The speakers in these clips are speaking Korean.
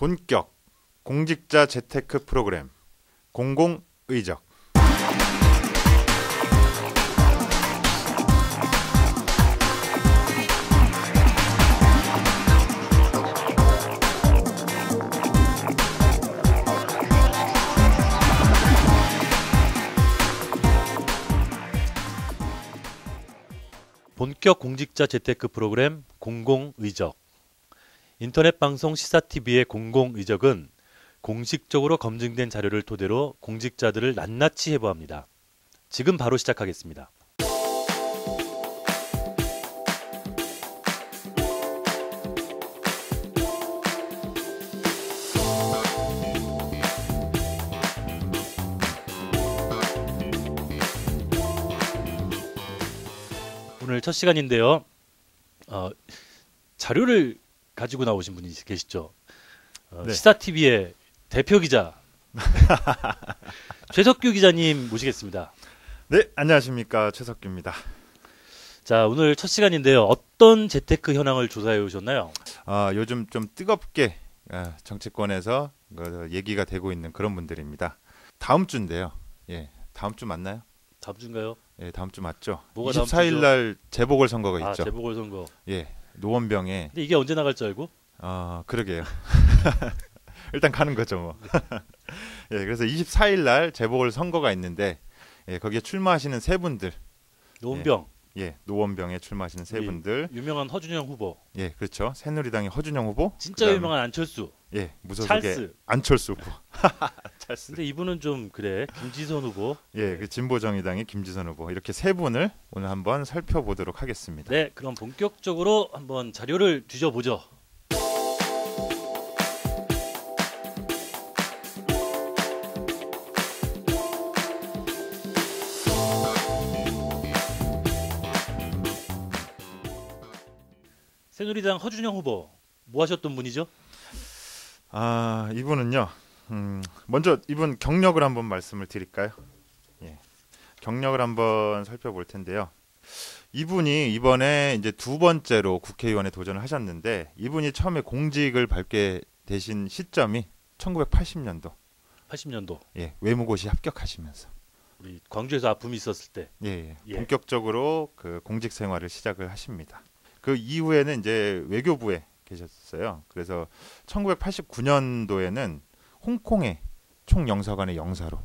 본격 공직자 재테크 프로그램 공공의적. 본격 공직자 재테크 프로그램 공공의적. 인터넷 방송 시사TV의 공공의적은 공식적으로 검증된 자료를 토대로 공직자들을 낱낱이 해부합니다. 지금 바로 시작하겠습니다. 오늘 첫 시간인데요. 자료를 가지고 나오신 분이 계시죠. 네. 시사TV의 대표 기자 최석규 기자님 모시겠습니다. 네, 안녕하십니까, 최석규입니다. 자, 오늘 첫 시간인데요. 어떤 재테크 현황을 조사해 오셨나요? 요즘 좀 뜨겁게 정치권에서 얘기가 되고 있는 그런 분들입니다. 다음 주인데요. 예, 다음 주 맞나요? 다음 주인가요? 예, 다음 주 맞죠. 뭐가 24일 날 재보궐선거가 있죠. 재보궐선거. 예, 노원병에. 근데 이게 언제 나갈 줄 알고? 그러게요. 일단 가는 거죠, 뭐. 예, 그래서 24일 날 재보궐선거가 있는데, 예, 거기에 출마하시는 세 분들. 노원병. 예, 노원병에 출마하시는 세 분들. 유명한 허준영 후보. 예, 그렇죠. 새누리당의 허준영 후보. 진짜 그다음에, 유명한 안철수. 예, 무소속의 찰스. 안철수 후보. 찰스. 근데 이분은 좀 그래. 김지선 후보. 예, 그 진보정의당의 김지선 후보. 이렇게 세 분을 오늘 한번 살펴보도록 하겠습니다. 네, 그럼 본격적으로 한번 자료를 뒤져보죠. 새누리당 허준영 후보 뭐 하셨던 분이죠? 이분은요. 먼저 이분 경력을 한번 말씀을 드릴까요? 예. 경력을 한번 살펴볼 텐데요. 이분이 이번에 이제 두 번째로 국회의원에 도전을 하셨는데, 이분이 처음에 공직을 밟게 되신 시점이 1980년도. 80년도. 예, 외무고시 합격하시면서. 우리 광주에서 아픔이 있었을 때. 예. 예. 본격적으로 그 공직 생활을 시작을 하십니다. 그 이후에는 이제 외교부에 계셨어요. 그래서 1989년도에는 홍콩의 총영사관의 영사로.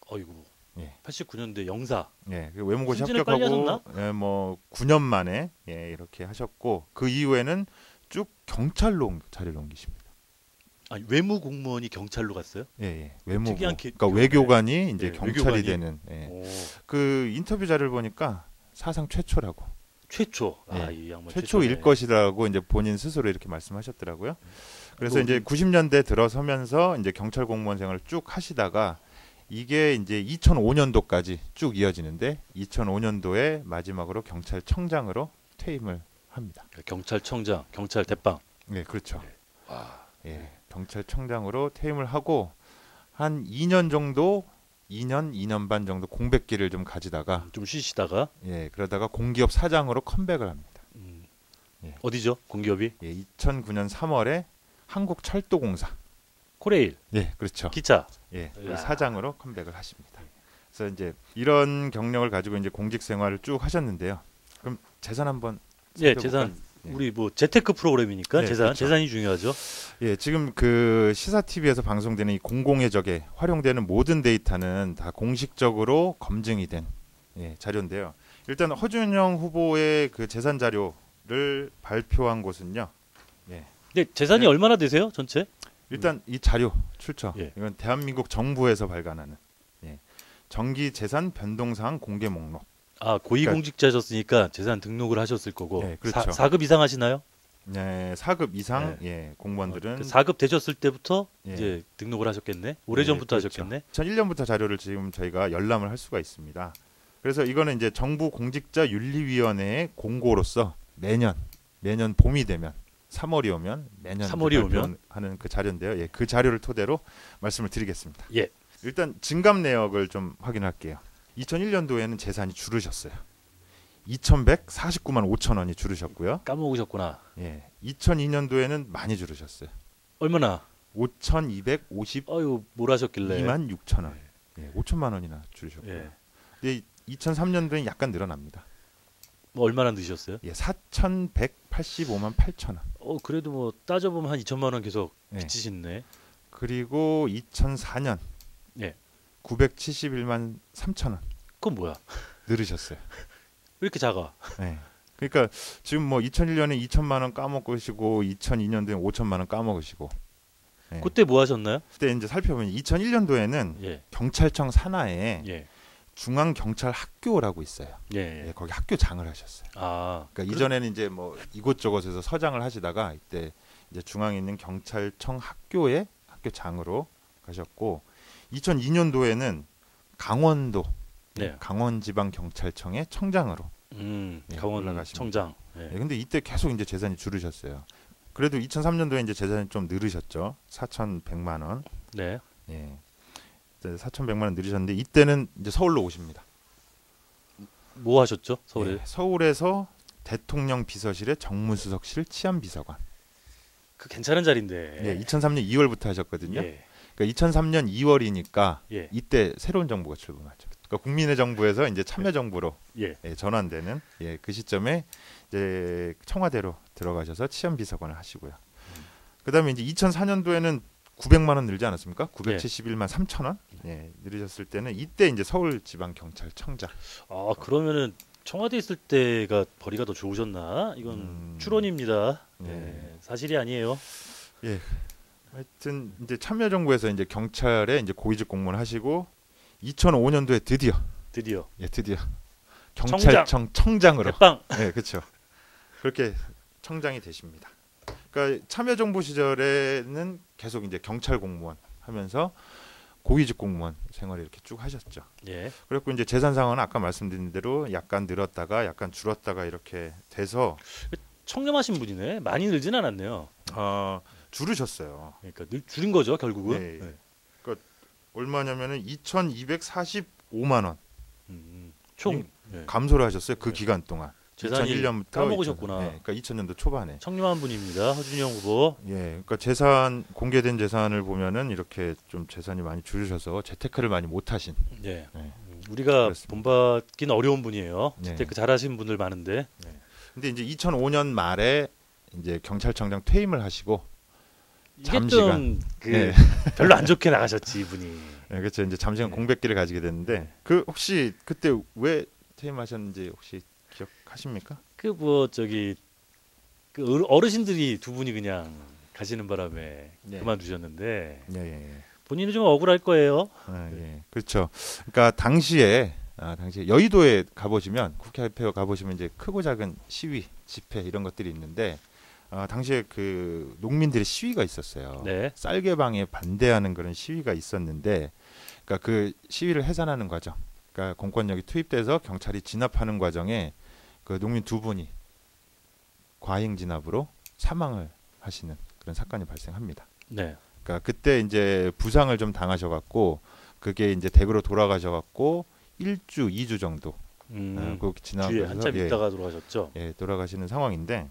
어이구. 예. 89년대 영사. 예, 그 외무고시 승진을 빨리 합격하고 하셨나? 예, 뭐 9년 만에 이렇게 하셨고, 그 이후에는 쭉 경찰로 자리를 옮기십니다. 아니, 외무 공무원이 경찰로 갔어요? 예. 외무부. 특이한 그러니까 외교관이 이제 예, 경찰이 외교관이? 되는. 예. 오, 그 인터뷰 자료를 보니까 사상 최초라고. 최초. 예. 이 양반 최초일 최초네. 것이라고 이제 본인 스스로 이렇게 말씀하셨더라고요. 그래서 뭐, 이제 90년대 들어서면서 이제 경찰 공무원 생활을 쭉 하시다가, 이게 이제 2005년도까지 쭉 이어지는데, 2005년도에 마지막으로 경찰청장으로 퇴임을 합니다. 경찰청장, 경찰 대빵. 네, 그렇죠. 와. 예, 경찰청장으로 퇴임을 하고 한 2년 정도, 2년 반 정도 공백기를 좀 가지다가, 좀 쉬시다가 예, 그러다가 공기업 사장으로 컴백을 합니다. 예. 어디죠? 공기업이? 예, 2009년 3월에 한국철도공사. 코레일. 예, 그렇죠. 기차. 예, 그 이야. 사장으로 컴백을 하십니다. 그래서 이제 이런 경력을 가지고 이제 공직 생활을 쭉 하셨는데요. 그럼 재산 한번 예, 살펴볼까요? 재산. 예. 우리 뭐 재테크 프로그램이니까 네, 재산, 그렇죠. 재산이 중요하죠. 예, 지금 그 시사 TV에서 방송되는 이 공공의적에 활용되는 모든 데이터는 다 공식적으로 검증이 된 자료인데요. 일단 허준영 후보의 그 재산 자료를 발표한 곳은요. 근데 재산이 네. 얼마나 되세요? 전체? 일단 이 자료 출처. 예. 이건 대한민국 정부에서 발간하는 정기 재산 변동사항 공개 목록. 고위공직자셨으니까 재산 등록을 하셨을 거고. 예, 그렇죠. 4급 이상 하시나요? 네, 4급 이상 공무원들은 4급 되셨을 때부터 예. 이제 등록을 하셨겠네. 오래전부터 그렇죠. 하셨겠네. 2001년부터 자료를 지금 저희가 열람을 할 수가 있습니다. 그래서 이거는 이제 정부 공직자 윤리위원회의 공고로서 매년 봄이 되면 3월이 오면 매년 3월이 오면? 하는 그 자료인데요. 예, 그 자료를 토대로 말씀을 드리겠습니다. 예. 일단 증감 내역을 좀 확인할게요. 2001년도에는 재산이 줄으셨어요. 2,149만 5천 원이 줄으셨고요. 까먹으셨구나. 예, 2002년도에는 많이 줄으셨어요. 얼마나? 5,252만 아유, 뭘 하셨길래? 6천 원. 예, 5천만 원이나 줄으셨고요. 예. 근데 2003년도엔 약간 늘어납니다. 뭐 얼마나 드셨어요? 예, 4,185만 8천 원. 그래도 뭐 따져보면 한 2천만 원 계속 예. 빚지시네. 그리고 2004년 예. 971만 3천 원 그건 뭐야? 늘으셨어요. 왜 이렇게 작아? 예. 그러니까 지금 뭐 2001년에 2천만 원 까먹으시고 2002년도에 5천만 원 까먹으시고. 예. 그때 뭐 하셨나요? 그때 이제 살펴보면 2001년도에는 예. 경찰청 산하에 예. 중앙경찰학교라고 있어요. 예. 예, 거기 학교장을 하셨어요. 아. 그러니까 이전에는 이제 뭐 이곳저곳에서 서장을 하시다가 이때 이제 중앙에 있는 경찰청 학교에 학교장으로 가셨고 2002년도에는 강원도 네. 강원지방경찰청의 청장으로 예, 강원 올라가십니다. 청장. 예, 근데 이때 계속 이제 재산이 줄으셨어요. 그래도 2003년도에 이제 재산이 좀 늘으셨죠. 4,100만 원. 네. 예. 4,100만 원 늘으셨는데 이때는 이제 서울로 오십니다. 뭐 하셨죠? 서울에? 예, 서울에서 대통령 비서실의 정무수석실 치안비서관. 그 괜찮은 자리인데. 예, 2003년 2월부터 하셨거든요. 예. 그러니까 2003년 2월이니까 예. 이때 새로운 정부가 출범하죠. 그러니까 국민의 정부에서 이제 참여정부로 예. 예, 전환되는 예, 그 시점에 이제 청와대로 들어가셔서 치안비서관을 하시고요. 그다음에 이제 2004년도에는 900만 원 늘지 않았습니까? 971만 3천 원. 예, 늘으셨을 때는 이때 이제 서울지방경찰청장. 아, 그러면은 청와대 있을 때가 벌이가 더 좋으셨나? 이건 추론입니다. 예. 네, 사실이 아니에요. 예. 하여튼 이제 참여정부에서 이제 경찰에 이제 고위직 공무원 하시고 2005년도에 드디어 경찰청 청장으로 대빵. 네, 그렇죠. 그렇게 청장이 되십니다. 그러니까 참여정부 시절에는 계속 이제 경찰 공무원 하면서 고위직 공무원 생활을 이렇게 쭉 하셨죠. 예. 그리고 이제 재산 상황은 아까 말씀드린 대로 약간 늘었다가 약간 줄었다가 이렇게 돼서 청렴하신 분이네. 많이 늘진 않았네요. 줄으셨어요. 그러니까 줄인 거죠, 결국은. 네. 네. 그러니까 얼마냐면은 2,245만 원 총 예. 감소를 하셨어요. 그 네. 기간 동안. 재산이 2001년부터 까먹으셨구나. 그러니까 2000년도 초반에. 청렴한 분입니다. 허준영 후보. 예, 그러니까 재산 공개된 재산을 보면은 이렇게 좀 재산이 많이 줄으셔서 재테크를 많이 못 하신. 예. 네. 우리가 그렇습니다. 본받기는 어려운 분이에요. 네. 재테크 잘하시는 분들 많은데. 근데 이제 2005년 말에 이제 경찰청장 퇴임을 하시고 이게 잠시간. 좀그 네. 별로 안 좋게 나가셨지 이분이. 네, 그렇죠. 이제 잠시간 네. 공백기를 가지게 됐는데 그 혹시 그때 왜 퇴임하셨는지 혹시 기억하십니까? 그 뭐 저기 그 어르신들이 두 분이 그냥 가시는 바람에 네. 그만두셨는데 예, 예, 예. 본인은 좀 억울할 거예요. 예. 그렇죠. 그러니까 당시에 여의도에 가보시면 국회 앞에 가보시면 이제 크고 작은 시위, 집회 이런 것들이 있는데 당시에 그 농민들의 시위가 있었어요. 네. 쌀개방에 반대하는 그런 시위가 있었는데, 그러니까 그 시위를 해산하는 과정, 그러니까 공권력이 투입돼서 경찰이 진압하는 과정에 그 농민 두 분이 과잉 진압으로 사망을 하시는 그런 사건이 발생합니다. 네. 그러니까 그때 이제 부상을 좀 당하셔갖고 그게 이제 댁으로 돌아가셔갖고 1주, 2주 정도 그 뒤에 지나면서 한참 있다가 돌아가셨죠. 예, 돌아가시는 상황인데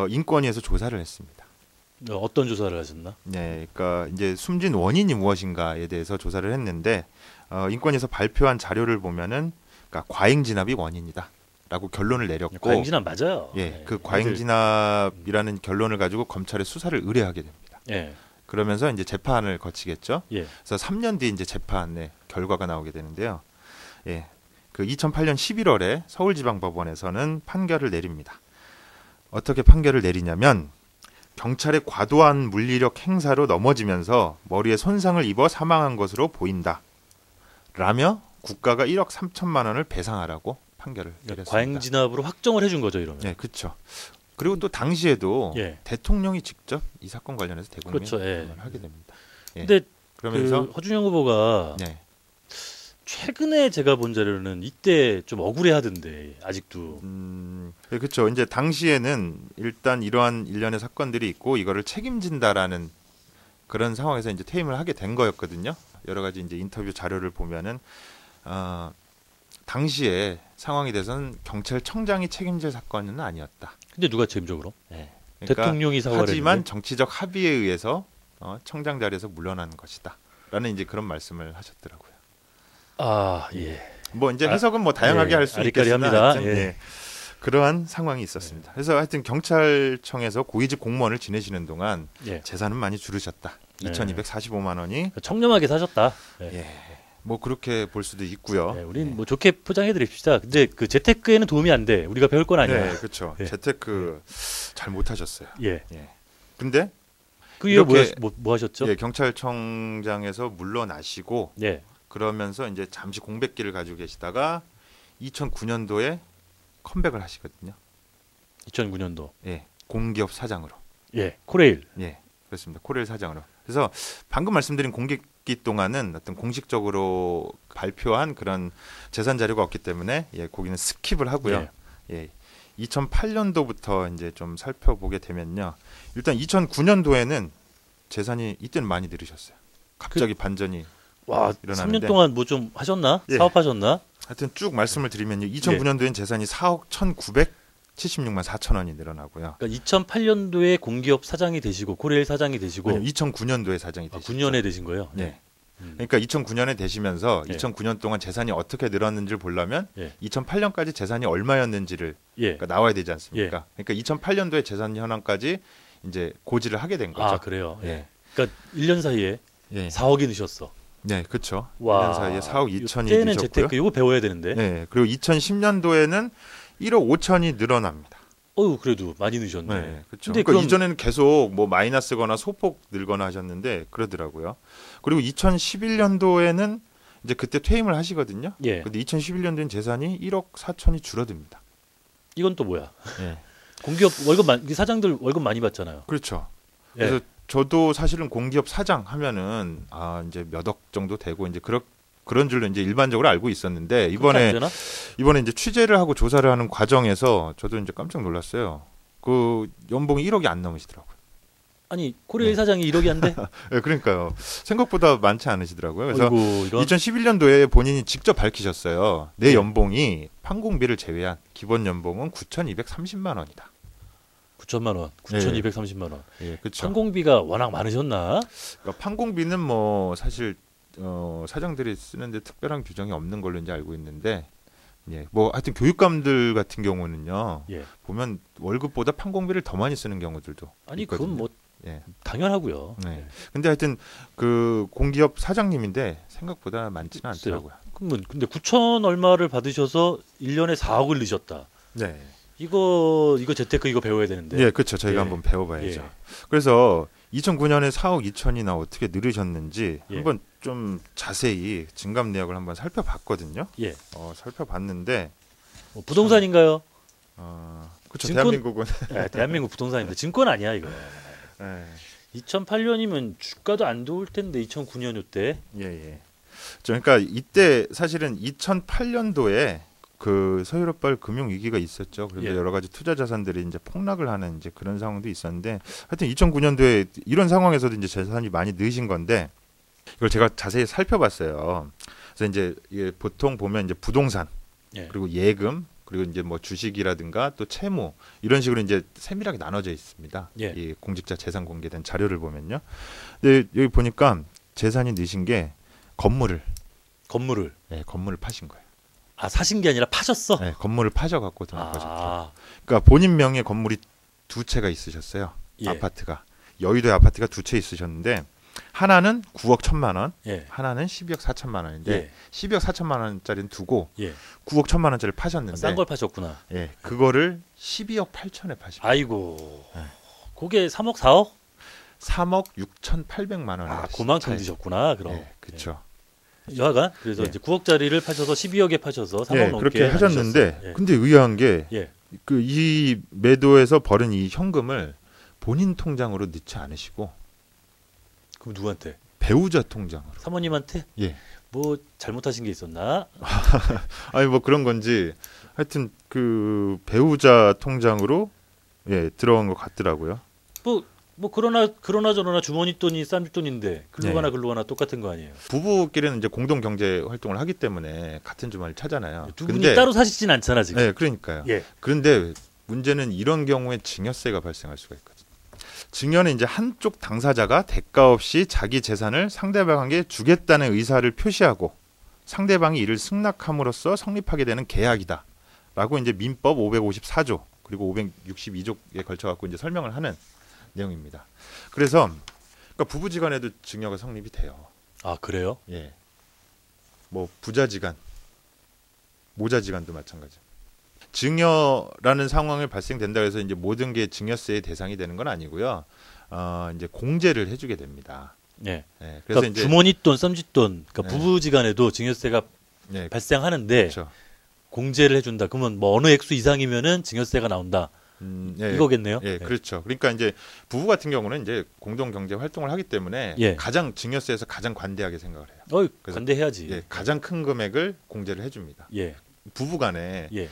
인권위에서 조사를 했습니다. 어떤 조사를 하셨나? 네, 그러니까 이제 숨진 원인이 무엇인가에 대해서 조사를 했는데 인권위에서 발표한 자료를 보면은 그러니까 과잉 진압이 원인이다라고 결론을 내렸고, 과잉 진압 맞아요. 예, 네. 그 과잉 진압이라는 결론을 가지고 검찰에 수사를 의뢰하게 됩니다. 예. 그러면서 이제 재판을 거치겠죠. 예. 그래서 3년 뒤 이제 재판의 결과가 나오게 되는데요. 예, 그 2008년 11월에 서울지방법원에서는 판결을 내립니다. 어떻게 판결을 내리냐면 경찰의 과도한 물리력 행사로 넘어지면서 머리에 손상을 입어 사망한 것으로 보인다. 라며 국가가 1억 3천만 원을 배상하라고 판결을 내렸습니다. 과잉 진압으로 확정을 해준 거죠, 이러면. 네, 그렇죠. 그리고 또 당시에도 예. 대통령이 직접 이 사건 관련해서 대국민 그렇죠, 예. 설명을 하게 됩니다. 예. 근데 그러면서 그 허준영 후보가 네. 최근에 제가 본 자료는 이때 좀 억울해하던데 아직도. 네, 그렇죠. 이제 당시에는 일단 이러한 일련의 사건들이 있고 이거를 책임진다라는 그런 상황에서 이제 퇴임을 하게 된 거였거든요. 여러 가지 이제 인터뷰 자료를 보면은 당시에 상황이 돼서는 경찰청장이 책임질 사건은 아니었다. 근데 누가 책임적으로? 네. 그러니까 대통령이 사과를 하지만 했는데? 정치적 합의에 의해서 청장 자리에서 물러나는 것이다라는 이제 그런 말씀을 하셨더라고요. 아, 예. 뭐 이제 해석은 뭐 다양하게 예, 할 수 아리까리합니다. 있겠으나 예. 예. 그러한 상황이 있었습니다. 그래서 하여튼 경찰청에서 고위직 공무원을 지내시는 동안 예. 재산은 많이 줄으셨다. 2,245만 원이 청렴하게 사셨다. 예. 예. 뭐 그렇게 볼 수도 있고요. 예, 우린 뭐 좋게 포장해 드립시다. 근데 그 재테크에는 도움이 안 돼. 우리가 배울 건 아니야. 네, 그렇죠. 예. 재테크 잘 못하셨어요. 예. 예. 근데 그 이후 이렇게 뭐 하셨죠? 예, 경찰청장에서 물러나시고 예. 그러면서 이제 잠시 공백기를 가지고 계시다가 2009년도에 컴백을 하시거든요. 2009년도. 예, 공기업 사장으로. 예. 코레일. 예, 그렇습니다. 코레일 사장으로. 그래서 방금 말씀드린 공백기 동안은 어떤 공식적으로 발표한 그런 재산 자료가 없기 때문에 예, 거기는 스킵을 하고요. 예, 2008년도부터 이제 좀 살펴보게 되면요. 일단 2009년도에는 재산이 이때는 많이 늘으셨어요. 갑자기 반전이 와, 일어나는데. 3년 동안 뭐 좀 하셨나? 예. 사업하셨나? 하여튼 쭉 말씀을 드리면요. 2009년도엔 재산이 4억 1,976만 4천 원이 늘어나고요. 그러니까 2008년도에 공기업 사장이 되시고 코레일 사장이 되시고 아니요, 2009년도에 사장이 되셨죠. 9년에 되신 거예요? 네. 그러니까 2009년에 되시면서 예. 2009년 동안 재산이 어떻게 늘었는지를 보려면 예. 2008년까지 재산이 얼마였는지를 예. 그러니까 나와야 되지 않습니까? 그러니까 2008년도에 재산 현황까지 이제 고지를 하게 된 거죠. 아, 그래요. 예. 예. 그러니까 1년 사이에 예. 4억이 넣으셨어. 네, 그렇죠. 와. 1년 사이에 4억 2천이 이때는 늘었고요. 재테크 이거 배워야 되는데. 네, 그리고 2010년도에는 1억 5천이 늘어납니다. 어유 그래도 많이 넣으셨네. 네, 그렇죠. 근데 그러니까 그럼 이전에는 계속 뭐 마이너스거나 소폭 늘거나 하셨는데 그러더라고요. 그리고 2011년도에는 이제 그때 퇴임을 하시거든요. 예. 근데 2011년도엔 재산이 1억 4천이 줄어듭니다. 이건 또 뭐야? 예. 공기업 사장들 월급 많이 받잖아요. 그렇죠. 예. 그래서 저도 사실은 공기업 사장 하면은 이제 몇 억 정도 되고 이제 그런 줄로 이제 일반적으로 알고 있었는데 그렇게 안 되나? 이번에 이제 취재를 하고 조사를 하는 과정에서 저도 이제 깜짝 놀랐어요. 그 연봉이 1억이 안 넘으시더라고요. 아니 코레일 네. 사장이 1억이 안 돼? 네, 그러니까요. 생각보다 많지 않으시더라고요. 그래서 어이구, 이런 2011년도에 본인이 직접 밝히셨어요. 내 네. 연봉이 판공비를 제외한 기본 연봉은 9,230만 원이다. 9천만 원, 9,230만 원. 예, 그렇죠. 판공비가 워낙 많으셨나? 그러니까 판공비는 뭐 사실 사장들이 쓰는데 특별한 규정이 없는 걸로 이제 알고 있는데, 예, 뭐 하여튼 교육감들 같은 경우는요, 예. 보면 월급보다 판공비를 더 많이 쓰는 경우들도 아니 있거든요. 그건 뭐 예. 당연하고요. 네. 근데 하여튼 그 공기업 사장님인데 생각보다 많지는 글쎄요. 않더라고요. 그러면 근데 9천 얼마를 받으셔서 1년에 4억을 넣으셨다. 네. 이거 재테크 이거 배워야 되는데. 예, 그렇죠. 저희가 예. 한번 배워봐야죠. 예. 그래서 2009년에 4억 2천이나 어떻게 늘으셨는지 예. 한번 좀 자세히 증감 내역을 한번 살펴봤거든요. 예. 살펴봤는데 뭐 부동산인가요? 그렇죠. 증권- 대한민국은 예, 대한민국 부동산인데 증권 아니야 이거. 예, 2008년이면 주가도 안 좋을 텐데 2009년 이때. 예. 그러니까 이때 사실은 2008년도에 그 서유럽발 금융 위기가 있었죠. 그래서 예. 여러 가지 투자 자산들이 이제 폭락을 하는 이제 그런 상황도 있었는데, 하여튼 2009년도에 이런 상황에서도 이제 재산이 많이 느신 건데, 이걸 제가 자세히 살펴봤어요. 그래서 이제 이게 보통 보면 이제 부동산 예. 그리고 예금 그리고 이제 뭐 주식이라든가 또 채무 이런 식으로 이제 세밀하게 나눠져 있습니다. 예. 이 공직자 재산 공개된 자료를 보면요. 근데 여기 보니까 재산이 느신 게 건물을 파신 거예요. 아 사신 게 아니라 파셨어? 네, 건물을 파셔갖고 돌아가셨죠. 아, 그러니까 본인 명의 건물이 두 채가 있으셨어요. 예. 아파트가 여의도에 아파트가 두 채 있으셨는데 하나는 9억 1천만 원, 예. 하나는 12억 4천만 원인데 예. 12억 4천만 원짜리는 두고 예. 9억 1천만 원짜리를 파셨는데 싼 걸 파셨구나. 예, 그거를 12억 8천에 파신 거예요. 아이고. 네. 그게 3억 4억? 3억 6,800만 원에 그만큼 드셨구나. 그럼. 예, 그렇죠. 여하간 그래서 예. 이제 9억짜리를 파셔서 12억에 파셔서 3억 예, 넘게 그렇게 하셨는데 하셨어요. 근데 의아한 게 예. 그 이 매도에서 벌은 이 현금을 본인 통장으로 넣지 않으시고 그럼 누구한테? 배우자 통장으로. 사모님한테? 예. 뭐 잘못하신 게 있었나? 아니 뭐 그런 건지 하여튼 그 배우자 통장으로 예, 들어간 것 같더라고요. 뭐 그러나 저러나 주머니 돈이 쌈짓 돈인데 글로 네. 가나 글로 가나 똑같은 거 아니에요. 부부끼리는 이제 공동 경제 활동을 하기 때문에 같은 주머니를 차잖아요. 두 분이 따로 사시진 않잖아 지금. 네, 그러니까요. 예. 그런데 문제는 이런 경우에 증여세가 발생할 수가 있거든요. 증여는 이제 한쪽 당사자가 대가 없이 자기 재산을 상대방에게 주겠다는 의사를 표시하고 상대방이 이를 승낙함으로써 성립하게 되는 계약이다라고 이제 민법 554조 그리고 562조에 걸쳐 갖고 이제 설명을 하는 내용입니다. 그래서 그러니까 부부지간에도 증여가 성립이 돼요. 아, 그래요? 예. 뭐 부자지간, 모자지간도 마찬가지. 증여라는 상황이 발생된다 해서 이제 모든 게 증여세의 대상이 되는 건 아니고요. 이제 공제를 해주게 됩니다. 예. 그래서 그러니까 이제 주머니돈, 썸짓돈, 그러니까 네. 부부지간에도 증여세가 예, 발생하는데 그렇죠. 공제를 해준다. 그러면 뭐 어느 액수 이상이면은 증여세가 나온다. 예, 이거겠네요. 예, 그렇죠. 그러니까 이제 부부 같은 경우는 이제 공동 경제 활동을 하기 때문에 예. 가장 증여세에서 가장 관대하게 생각을 해요. 그래서 관대해야지. 예, 가장 큰 금액을 공제를 해줍니다. 예. 부부간에 예.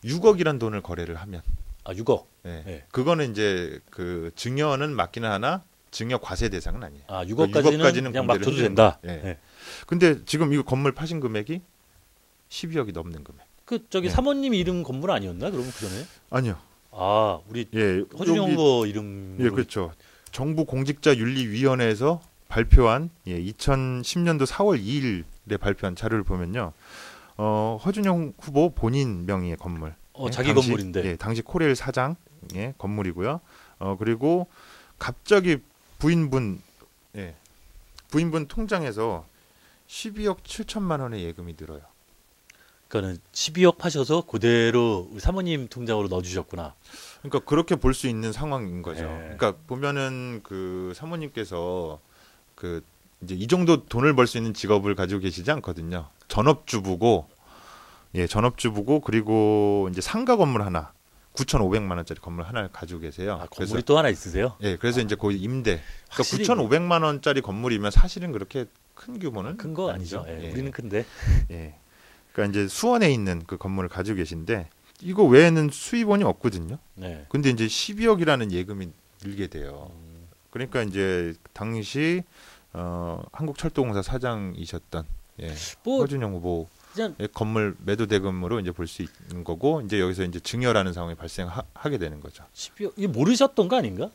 6억이란 돈을 거래를 하면, 아, 6억. 예, 예. 그거는 이제 그 증여는 맞기는 하나 증여 과세 대상은 아니에요. 아, 그러니까 6억까지는 6억까지는 그냥 막 공제를 줘도 해주는 된다. 거예요. 예. 예. 근데 지금 이거 건물 파신 금액이 12억이 넘는 금액. 그 저기 네. 사모님 이름 건물 아니었나? 그러면 그 전에? 아니요. 아, 우리 예, 허준영 여기- 후보 이름. 예, 그렇죠. 정부 공직자윤리위원회에서 발표한 2010년도 4월 2일에 발표한 자료를 보면요. 허준영 후보 본인 명의의 건물. 자기 건물인데. 예, 당시 코레일 사장의 건물이고요. 그리고 갑자기 부인분 통장에서 12억 7천만 원의 예금이 늘어요. 그러니까는 12억 파셔서 그대로 우리 사모님 통장으로 넣어주셨구나. 그러니까 그렇게 볼 수 있는 상황인 거죠. 네. 그러니까 보면은 그 사모님께서 그 이제 이 정도 돈을 벌 수 있는 직업을 가지고 계시지 않거든요. 전업주부고, 그리고 이제 상가 건물 하나, 9,500만 원짜리 건물 하나를 가지고 계세요. 아, 건물이 또 하나 있으세요? 그래서 이제 거의 임대. 그러니까 확실히 9,500만 원짜리 건물이면 사실은 그렇게 큰 규모는 큰 거 아니죠. 예, 우리는 큰데. 예. 그러니까 이제 수원에 있는 그 건물을 가지고 계신데 이거 외에는 수입원이 없거든요. 네. 근데 이제 12억이라는 예금이 늘게 돼요. 그러니까 이제 당시 한국철도공사 사장이셨던 뭐 허준영 후보의 그냥 건물 매도 대금으로 이제 볼 수 있는 거고 이제 여기서 이제 증여라는 상황이 발생하게 되는 거죠. 12억 이게 모르셨던 거 아닌가?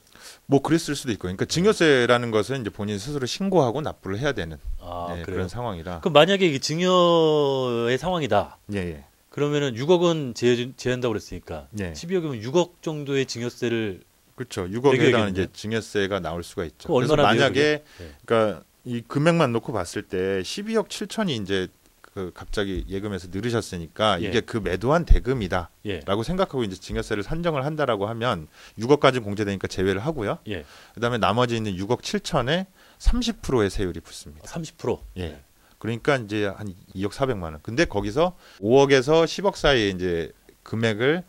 뭐 그랬을 수도 있고, 그러니까 증여세라는 것은 이제 본인 스스로 신고하고 납부를 해야 되는 아, 그래요. 그런 상황이라. 그럼 만약에 이게 증여의 상황이다. 예. 그러면은 6억은 제한다고 그랬으니까 예. 12억이면 6억 정도의 증여세를 그렇죠. 6억에 해당하는 이제 증여세가 나올 수가 있죠. 그럼 그래서 얼마나 돼요, 만약에 그게? 네. 그러니까 이 금액만 놓고 봤을 때 12억 7천이 이제 그 갑자기 예금에서 늘으셨으니까 예. 이게 그 매도한 대금이다라고 예. 생각하고 이제 증여세를 산정을 한다라고 하면 6억까지 공제되니까 제외를 하고요. 예. 그다음에 나머지 있는 6억 7천에 30%의 세율이 붙습니다. 30%. 예. 그러니까 이제 한 2억 400만 원. 근데 거기서 5억에서 10억 사이에 이제 금액을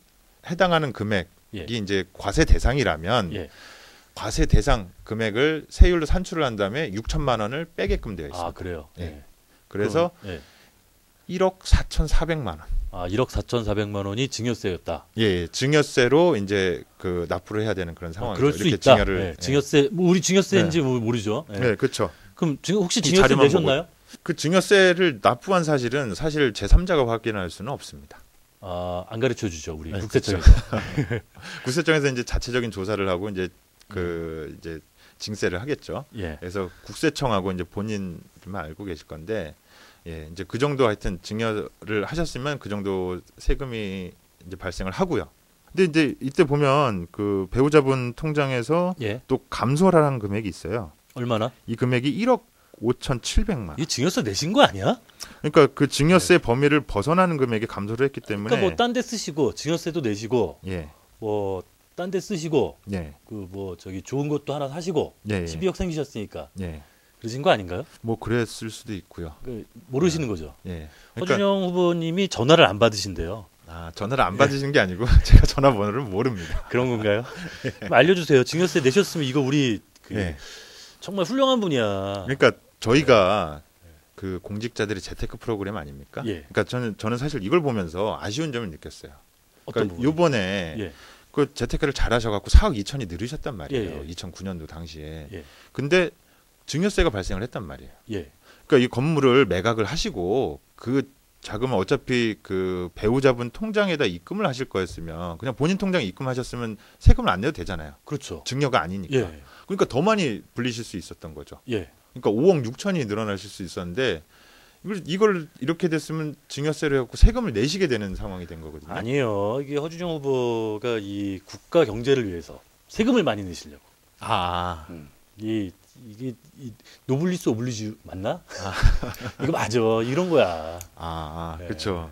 해당하는 금액이 예. 이제 과세 대상이라면 예. 과세 대상 금액을 세율로 산출을 한 다음에 6천만 원을 빼게끔 되어 있습니다. 아, 그래요. 예. 그래서 예. 1억 4,400만 원. 아, 1억 4,400만 원이 증여세였다. 예, 증여세로 이제 그 납부를 해야 되는 그런 상황이죠. 그럴 수 이렇게 있다. 증여를 예. 증여세 뭐 우리 증여세인지 모르죠. 예. 네, 그렇죠. 그럼 혹시 이 증여세 자료만 내셨나요? 그 증여세를 납부한 사실은 사실 제3자가 확인할 수는 없습니다. 아, 안 가르쳐 주죠, 우리 네, 국세청에서. 국세청에서 이제 자체적인 조사를 하고 이제 그 이제 징세를 하겠죠. 예. 그래서 국세청하고 이제 본인만 알고 계실 건데, 이제 그 정도 하여튼 증여를 하셨으면 그 정도 세금이 이제 발생을 하고요. 근데 이제 이때 보면 그 배우자분 통장에서 예. 또 감소라는 금액이 있어요. 얼마나? 이 금액이 1억 5,700만 원. 이 증여세 내신 거 아니야? 그러니까 그 증여세 범위를 벗어나는 금액이 감소를 했기 때문에 그러니까 뭐 딴 데 쓰시고 증여세도 내시고 예. 뭐 딴 데 쓰시고 예. 그 뭐 저기 좋은 것도 하나 사시고 예. 12억 생기셨으니까 예. 그러신 거 아닌가요? 뭐 그랬을 수도 있고요. 모르시는 거죠. 예. 그러니까 허준영 후보님이 전화를 안 받으신대요. 전화를 안 받으시는 게 아니고 제가 전화번호를 모릅니다. 그런 건가요? 좀 알려주세요. 증여세 내셨으면 이거 우리 예. 정말 훌륭한 분이야. 그러니까 저희가 그 공직자들의 재테크 프로그램 아닙니까? 예. 그러니까 저는 사실 이걸 보면서 아쉬운 점을 느꼈어요. 어떤 그러니까 부분? 요번에 예. 그 재테크를 잘하셔갖고 4억 2천이 늘으셨단 말이에요. 예, 예. 2009년도 당시에. 예. 근데 증여세가 발생을 했단 말이에요. 예. 그러니까 이 건물을 매각을 하시고 그 자금은 어차피 그 배우자분 통장에다 입금을 하실 거였으면 그냥 본인 통장에 입금하셨으면 세금을 안 내도 되잖아요. 그렇죠. 증여가 아니니까. 예. 그러니까 더 많이 불리실 수 있었던 거죠. 예. 그러니까 5억 6천이 늘어나실 수 있었는데 이걸 이렇게 됐으면 증여세를 해갖고 세금을 내시게 되는 상황이 된 거거든요. 아니에요. 이게 허준영 후보가 이 국가 경제를 위해서 세금을 많이 내시려고. 아, 이게 노블리스 오블리주 맞나? 이거 맞아. 이런 거야. 네. 그렇죠.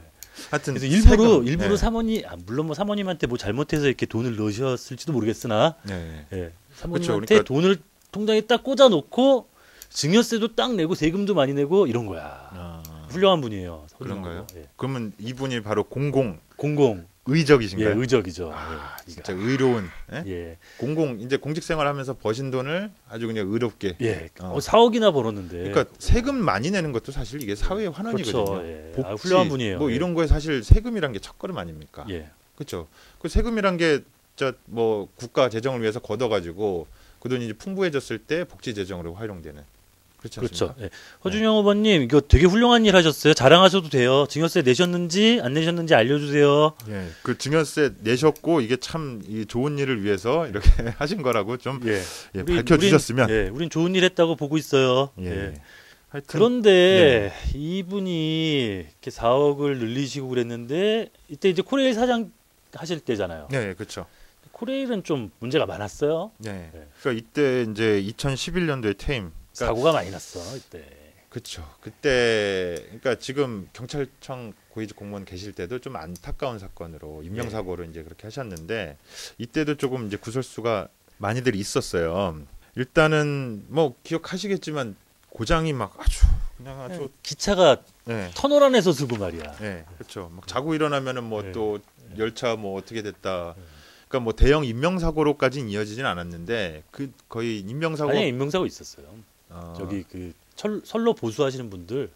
하여튼 그래서 일부러 네. 사모님, 물론 뭐 사모님한테 뭐 잘못해서 이렇게 돈을 넣으셨을지도 모르겠으나, 네. 예, 사모님한테 그러니까 돈을 통장에 딱 꽂아놓고 증여세도 딱 내고 세금도 많이 내고 이런 거야. 훌륭한 분이에요. 그런가요? 예. 그러면 이분이 바로 공공 의적이신가요? 의적이신가요? 예, 의적이죠. 진짜 의로운 예. 이제 공직 생활하면서 버신 돈을 아주 그냥 의롭게. 예. 4억이나 벌었는데. 그러니까 세금 많이 내는 것도 사실 이게 사회의 환원이거든요. 그렇죠. 예. 복지, 훌륭한 분이에요. 뭐 예. 이런 거에 사실 세금이란 게 첫걸음 아닙니까? 예. 그렇죠. 그 세금이란 게 뭐 국가 재정을 위해서 걷어가지고 그 돈이 이제 풍부해졌을 때 복지 재정으로 활용되는. 그렇지 않습니까? 그렇죠. 예. 허준영 후보님 이거 되게 훌륭한 일 하셨어요. 자랑하셔도 돼요. 증여세 내셨는지 안 내셨는지 알려주세요. 예, 그 증여세 내셨고 이게 참 이 좋은 일을 위해서 이렇게 하신 거라고 좀 밝혀주셨으면. 우린 좋은 일 했다고 보고 있어요. 예. 하여튼, 그런데 이분이 이렇게 4억을 늘리시고 그랬는데 이때 이제 코레일 사장 하실 때잖아요. 네, 그렇죠. 코레일은 좀 문제가 많았어요. 네. 네. 그러니까 이때 이제 2011년도에 퇴임. 그러니까 사고가 많이 났어 이때. 그렇죠. 그때 그러니까 지금 경찰청 고위직 공무원 계실 때도 좀 안타까운 사건으로 인명사고로 이제 그렇게 하셨는데 이때도 조금 이제 구설수가 많이들 있었어요. 일단은 뭐 기억하시겠지만 고장이 막 아주 기차가 네. 터널 안에서 쓰고 말이야. 네, 그렇죠. 막 자고 일어나면은 뭐 또 열차 뭐 어떻게 됐다. 그러니까 뭐 대형 인명사고로까지는 이어지진 않았는데 그 거의 인명사고. 아니 인명사고 있었어요. 저기 그 선로 보수하시는 분들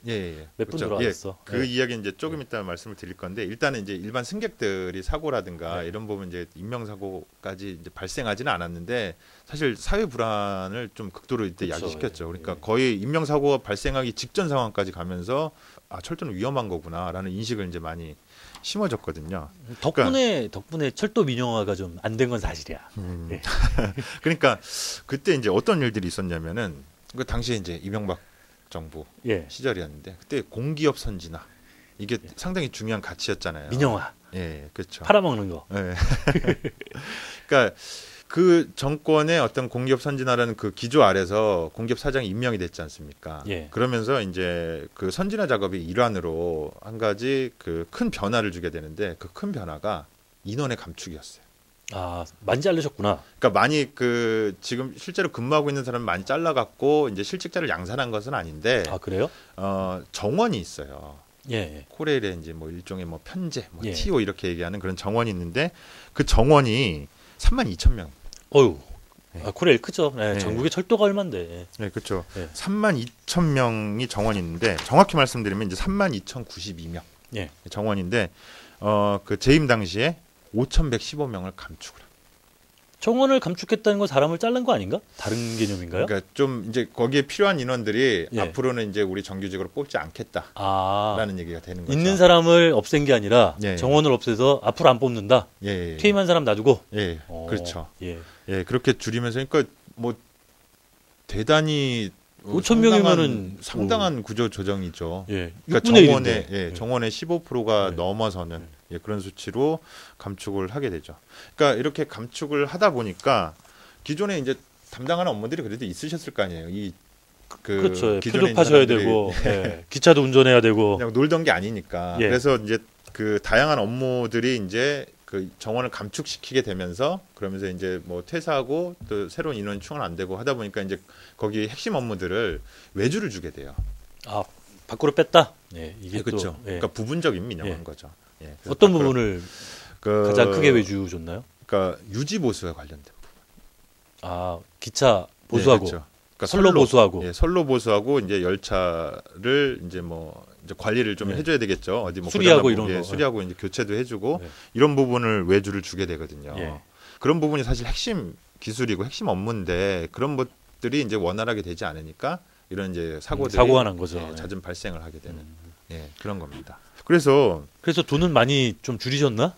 몇 분 돌아왔어. 그 이야기 이제 조금 이따 말씀을 드릴 건데 일단은 이제 일반 승객들이 사고라든가 이런 부분 이제 인명사고까지 이제 발생하지는 않았는데 사실 사회 불안을 좀 극도로 이때 야기시켰죠. 그러니까 거의 인명사고가 발생하기 직전 상황까지 가면서 철도는 위험한 거구나라는 인식을 이제 많이 심어졌거든요. 덕분에 철도 민영화가 좀 안 된 건 사실이야. 그러니까 그때 이제 어떤 일들이 있었냐면은 그 당시에 이제 이명박 정부 시절이었는데 그때 공기업 선진화 이게 상당히 중요한 가치였잖아요. 민영화. 예, 그렇죠. 팔아먹는 거. 예. 그러니까 그 정권의 어떤 공기업 선진화라는 그 기조 아래서 공기업 사장이 임명이 됐지 않습니까? 그러면서 이제 그 선진화 작업의 일환으로 한 가지 그 큰 변화를 주게 되는데 그 큰 변화가 인원의 감축이었어요. 많이 자르셨구나. 그러니까 많이 그 지금 실제로 근무하고 있는 사람 많이 잘라갖고 이제 실직자를 양산한 것은 아닌데. 그래요? 정원이 있어요. 예. 코레일에 이제 뭐 일종의 뭐 편제, 뭐 TO 이렇게 얘기하는 그런 정원이 있는데 그 정원이 32,000명. 어유. 코레일 크죠. 전국에 철도가 얼만데. 네, 그렇죠. 32,000명이 정원이 있는데 정확히 말씀드리면 이제 32,092명. 정원인데 그 재임 당시에 5,115명을 감축을. 정원을 감축했다는 건 사람을 자른 거 아닌가? 다른 개념인가요? 그러니까 좀 이제 거기에 필요한 인원들이 앞으로는 이제 우리 정규직으로 뽑지 않겠다라는 얘기가 되는 거죠. 있는 사람을 없앤 게 아니라 정원을 없애서 앞으로 안 뽑는다. 퇴임한 사람 놔두고. 그렇죠. 그렇게 줄이면서 그러니까 뭐 대단히 5,000명이면은 상당한 구조 조정이죠. 그러니까 정원의 15%가 넘어서는 그런 수치로 감축을 하게 되죠. 그러니까 이렇게 감축을 하다 보니까 기존에 이제 담당하는 업무들이 그래도 있으셨을 거 아니에요. 그렇죠. 표접하셔야 되고 기차도 운전해야 되고 그냥 놀던 게 아니니까. 그래서 이제 그 다양한 업무들이 이제 그 정원을 감축시키게 되면서 그러면서 이제 뭐 퇴사하고 또 새로운 인원 충원 안 되고 하다 보니까 이제 거기 핵심 업무들을 외주를 주게 돼요. 밖으로 뺐다. 이게 그렇죠. 그러니까 부분적인 민영한 거죠. 어떤 부분을 가장 크게 외주 줬나요? 그러니까 유지 보수에 관련된 부분. 기차 보수하고, 그렇죠. 그러니까 선로 보수하고, 선로 보수하고 이제 열차를 이제 뭐 이제 관리를 좀 해줘야 되겠죠. 어디 뭐 수리하고 이런 거, 수리하고 이제 교체도 해주고 이런 부분을 외주를 주게 되거든요. 그런 부분이 사실 핵심 기술이고 핵심 업무인데 그런 것들이 이제 원활하게 되지 않으니까 이런 이제 사고가 난 거죠. 잦은 발생을 하게 되는 그런 겁니다. 그래서 돈은 많이 좀 줄이셨나?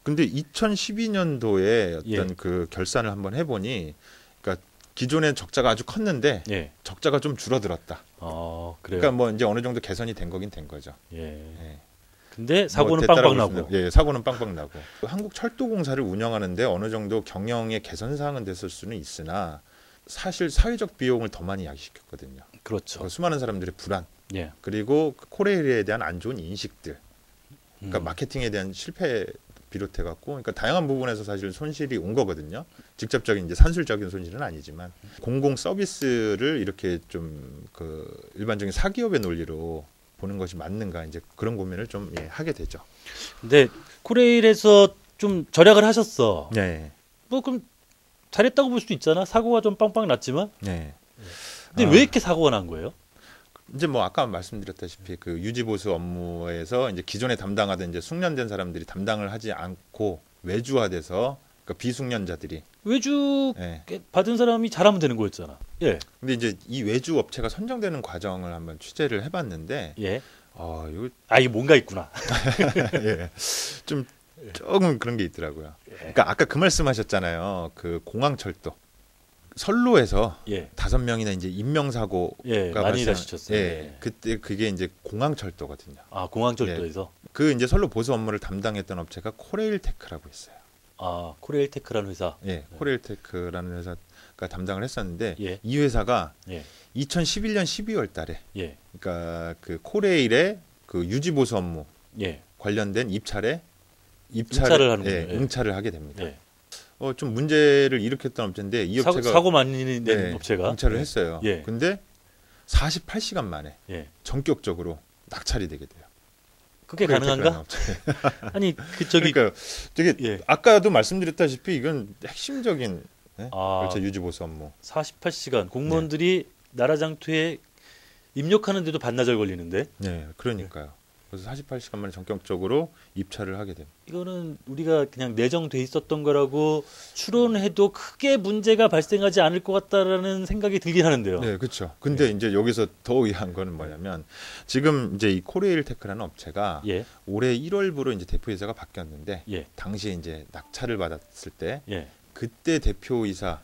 근데 2012년도에 어떤 예. 그 결산을 한번 해보니, 그러니까 기존에 적자가 아주 컸는데 예. 적자가 좀 줄어들었다. 그래요. 그러니까 뭐 이제 어느 정도 개선이 된 거긴 된 거죠. 예. 예. 근데 사고는 뭐 빵빵 됐다라고 나고. 보시면, 예, 사고는 빵빵 나고. 한국철도공사를 운영하는데 어느 정도 경영의 개선 사항은 됐을 수는 있으나 사실 사회적 비용을 더 많이 야기시켰거든요. 그렇죠. 그 수많은 사람들의 불안, 예. 그리고 코레일에 대한 안 좋은 인식들, 그러니까 음. 마케팅에 대한 실패 비롯해 갖고, 그러니까 다양한 부분에서 사실 손실이 온 거거든요. 직접적인 이제 산술적인 손실은 아니지만 공공 서비스를 이렇게 좀 그 일반적인 사기업의 논리로 보는 것이 맞는가, 이제 그런 고민을 좀 하게 되죠. 근데 코레일에서 좀 절약을 하셨어. 네, 뭐 그럼 잘했다고 볼 수도 있잖아. 사고가 좀 빵빵 났지만. 네. 근데 왜 이렇게 사고가 난 거예요? 이제 뭐 아까 말씀드렸다시피 그 유지 보수 업무에서 이제 기존에 담당하던 이제 숙련된 사람들이 담당을 하지 않고 외주화돼서, 그러니까 비숙련자들이. 외주 예. 받은 사람이 잘하면 되는 거였잖아. 예. 근데 이제 이 외주 업체가 선정되는 과정을 한번 취재를 해봤는데, 예. 이거 이게 뭔가 있구나. 예. 좀 조금 그런 게 있더라고요. 그러니까 아까 그 말씀하셨잖아요. 그 공항철도 선로에서 예. 5명이나 이제 인명사고가 예. 많이 다치셨어요. 예. 그때 그게 이제 공항철도거든요. 공항철도에서. 그 이제 선로 보수 업무를 담당했던 업체가 코레일테크라고 있어요. 코레일테크라는 회사. 예, 코레일테크라는 회사가 담당을 했었는데, 예. 이 회사가 예. 2011년 12월 달에, 예. 그러니까 그 코레일의 그 유지 보수 업무 예. 관련된 입찰을 하는군요. 예. 응찰을 하게 됩니다. 예. 좀 문제를 일으켰던 업체인데 이 업체가 사고 많이 낸 업체가 응찰을 했어요. 예. 근데 48시간 만에 예. 전격적으로 낙찰이 되게 돼요. 그게 코레일테크라는 가능한가? 업체. 아니 저기 그러니까 되게 예. 아까도 말씀드렸다시피 이건 핵심적인 아. 열차 유지 보수 업무. 48시간 공무원들이 나라 장투에 입력하는데도 반나절 걸리는데 네, 그러니까요. 그래서 48시간 만에 전격적으로 입찰을 하게 됩니다. 이거는 우리가 그냥 내정돼 있었던 거라고 추론해도 크게 문제가 발생하지 않을 것 같다라는 생각이 들긴 하는데요. 네, 그렇죠. 근데 이제 여기서 더 의아한 거는 뭐냐면, 지금 이제 이 코레일테크라는 업체가 예. 올해 1월부로 이제 대표이사가 바뀌었는데, 예. 당시에 이제 낙찰을 받았을 때 예. 그때 대표이사가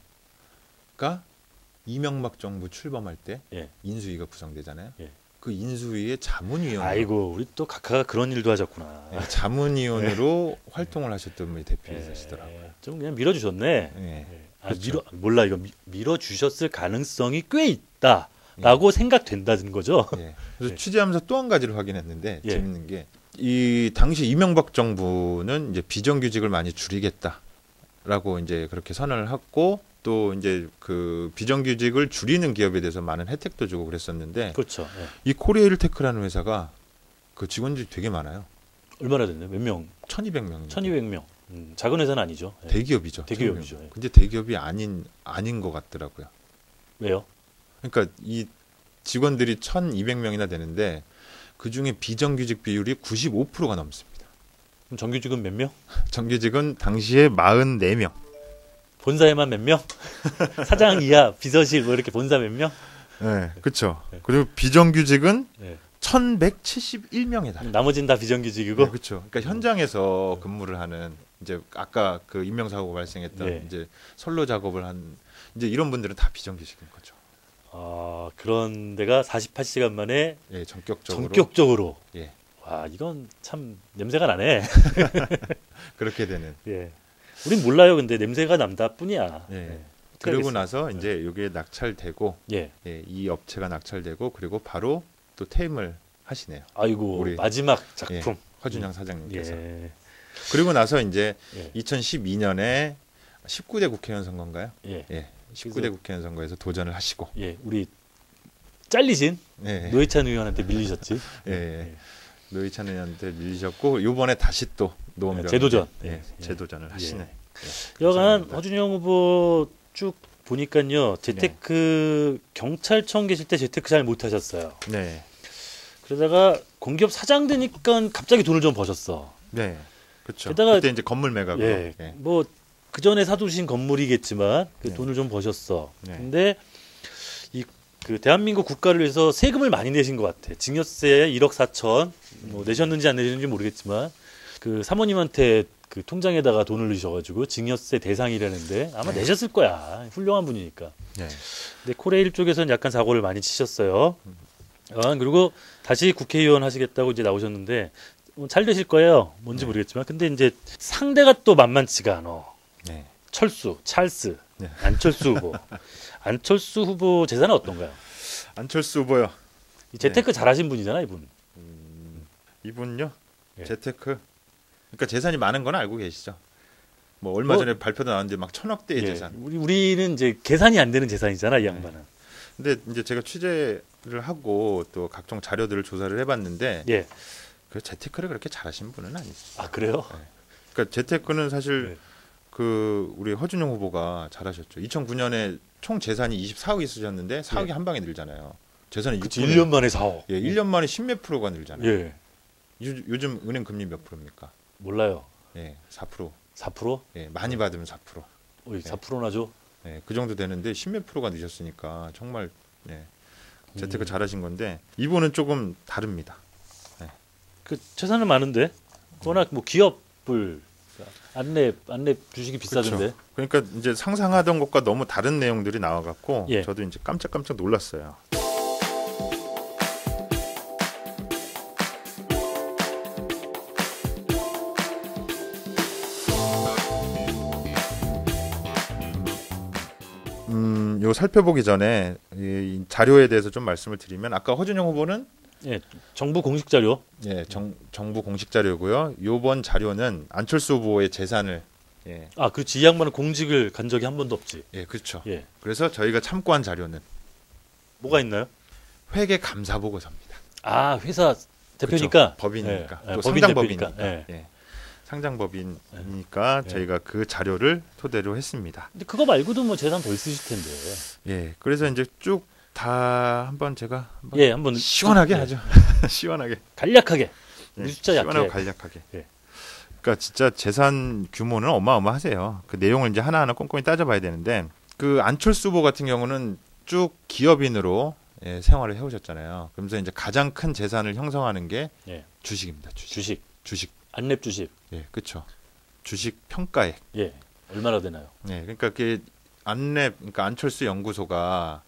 이명박 정부 출범할 때 예. 인수위가 구성되잖아요. 예. 그 인수위의 자문위원, 아이고 우리 또 각하가 그런 일도 하셨구나. 자문위원으로 활동을 하셨던 분이 대표이사시더라고요. 좀 그냥 밀어주셨네. 예. 그렇죠. 몰라 이거 밀어주셨을 가능성이 꽤 있다라고 생각된다는 거죠. 예. 그래서 예. 취재하면서 또 한 가지를 확인했는데, 예. 재밌는 게, 이 당시 이명박 정부는 이제 비정규직을 많이 줄이겠다라고 이제 그렇게 선언을 했고, 또 이제 그 비정규직을 줄이는 기업에 대해서 많은 혜택도 주고 그랬었는데, 그렇죠. 예. 이 코레일테크라는 회사가 그 직원들이 되게 많아요. 얼마나 됐나요? 몇 명? 1,200명. 1,200명. 작은 회사는 아니죠. 예. 대기업이죠. 대기업이죠. 1,200명. 예. 근데 대기업이 아닌 것 같더라고요. 왜요? 그러니까 이 직원들이 1,200명이나 되는데 그 중에 비정규직 비율이 95%가 넘습니다. 그럼 정규직은 몇 명? 정규직은 당시에 44명. 본사에만 몇 명? 사장 이하, 비서실 뭐 이렇게 본사 몇 명? 네, 그렇죠. 네. 그리고 비정규직은 네. 1,171명에 달해요. 나머지는 다 비정규직이고. 네, 그렇죠. 그러니까 현장에서 근무를 하는, 이제 아까 그 인명사고 발생했던 네. 이제 선로 작업을 한 이제 이런 분들은 다 비정규직인 거죠. 그런 데가 48시간 만에 예, 전격적으로. 전격적으로. 예. 와, 이건 참 냄새가 나네. 그렇게 되는. 예. 우린 몰라요. 근데 냄새가 난다 뿐이야. 예. 예. 그러고 어떡하겠어요? 나서 이제 이게 낙찰되고, 예. 예, 이 업체가 낙찰되고, 그리고 바로 또 퇴임을 하시네요. 아이고, 우리- 마지막 작품. 허준영 사장님께서. 예. 그리고 나서 이제 예. 2012년에 19대 국회의원 선거인가요? 예. 예. 19대 국회의원 선거에서 도전을 하시고, 예. 우리 잘리신 예. 노회찬 의원한테 밀리셨지. 예. 예. 노회찬 의원한테 밀리셨고, 요번에 다시 또 노원병 재도전. 예, 예. 재도전을 하시네. 예. 여간 감사합니다. 허준영 후보 쭉 보니까요. 재테크 경찰청 계실 때 재테크 잘 못하셨어요. 네. 그러다가 공기업 사장 되니까 갑자기 돈을 좀 버셨어. 네. 그렇죠. 게다가- 그때 이제 건물 매각으로. 예. 예. 뭐 그 전에 사두신 건물이겠지만 그 네. 돈을 좀 버셨어. 네. 근데 이 그 대한민국 국가를 위해서 세금을 많이 내신 것 같아. 증여세 1억 4천 뭐 내셨는지 안 내셨는지 모르겠지만 그 사모님한테 그 통장에다가 돈을 넣으셔가지고 증여세 대상이라는데 아마 네. 내셨을 거야. 훌륭한 분이니까. 네. 근데 코레일 쪽에서는 약간 사고를 많이 치셨어요. 그리고 다시 국회의원 하시겠다고 이제 나오셨는데 잘 되실 거예요. 뭔지 네. 모르겠지만 근데 이제 상대가 또 만만치가 않아. 네. 찰스, 네. 안철수 후보. 안철수 후보 재산은 어떤가요? 안철수 후보요. 이 재테크 잘하신 분이잖아, 이분. 이분요. 예. 재테크. 그러니까 재산이 많은 건 알고 계시죠. 뭐 얼마 뭐, 전에 발표도 나왔는데 막 1,000억대의 예. 재산. 우리는 이제 계산이 안 되는 재산이잖아, 이 양반은. 근데 이제 제가 취재를 하고 또 각종 자료들을 조사를 해봤는데 예. 그 재테크를 그렇게 잘하신 분은 아니죠. 아 그래요? 그러니까 재테크는 사실 네. 그 우리 허준영 후보가 잘하셨죠. 2009년에 총 재산이 24억 있으셨는데 4억이 예. 한 방에 늘잖아요. 재산이 그치, 6%. 1년 만에 4억. 예, 1년 만에 10몇 프로가 늘잖아요. 예. 요즘 은행 금리 몇 프로입니까? 몰라요. 예, 4%. 4%? 예, 많이 받으면 4%. 4%나 줘? 예, 그 정도 되는데 10몇 프로가 늦었으니까 정말 예, 재테크 잘하신 건데 이분은 조금 다릅니다. 그 재산은 많은데 워낙 뭐 기업을 안내 주식이 비싸던데. 그렇죠. 그러니까 이제 상상하던 것과 너무 다른 내용들이 나와갖고 예. 저도 이제 깜짝 놀랐어요. 요 살펴보기 전에 이 자료에 대해서 좀 말씀을 드리면 아까 허준영 후보는 예, 정부 공식 자료. 예, 정부 공식 자료고요. 요번 자료는 안철수 후보의 재산을 예, 아, 그렇지. 이 양반은 공직을 간 적이 한 번도 없지. 예, 그렇죠. 예. 그래서 저희가 참고한 자료는 뭐가 있나요? 회계 감사 보고서입니다. 아, 회사 대표니까. 그쵸, 법인이니까 예, 또 법인 상장법인이니까 대표니까. 예. 예, 상장법인이니까 예. 저희가 그 자료를 토대로 했습니다. 근데 그거 말고도 뭐 재산 더 있으실 텐데. 예, 그래서 이제 쭉 다 한번 제가 한번 예, 한번 시원하게 예. 하죠. 시원하게. 간략하게. 예, 우리 숫자 약해. 시원하고 간략하게. 예. 그러니까 진짜 재산 규모는 어마어마하세요. 그 내용을 이제 하나하나 꼼꼼히 따져봐야 되는데 그 안철수 후보 같은 경우는 쭉 기업인으로 예, 생활을 해오셨잖아요. 그러면서 이제 가장 큰 재산을 형성하는 게 예. 주식입니다. 주식. 안랩 주식. 예, 그렇죠. 주식 평가액. 예. 얼마나 되나요? 예, 그러니까 그 그러니까 안철수 연구소가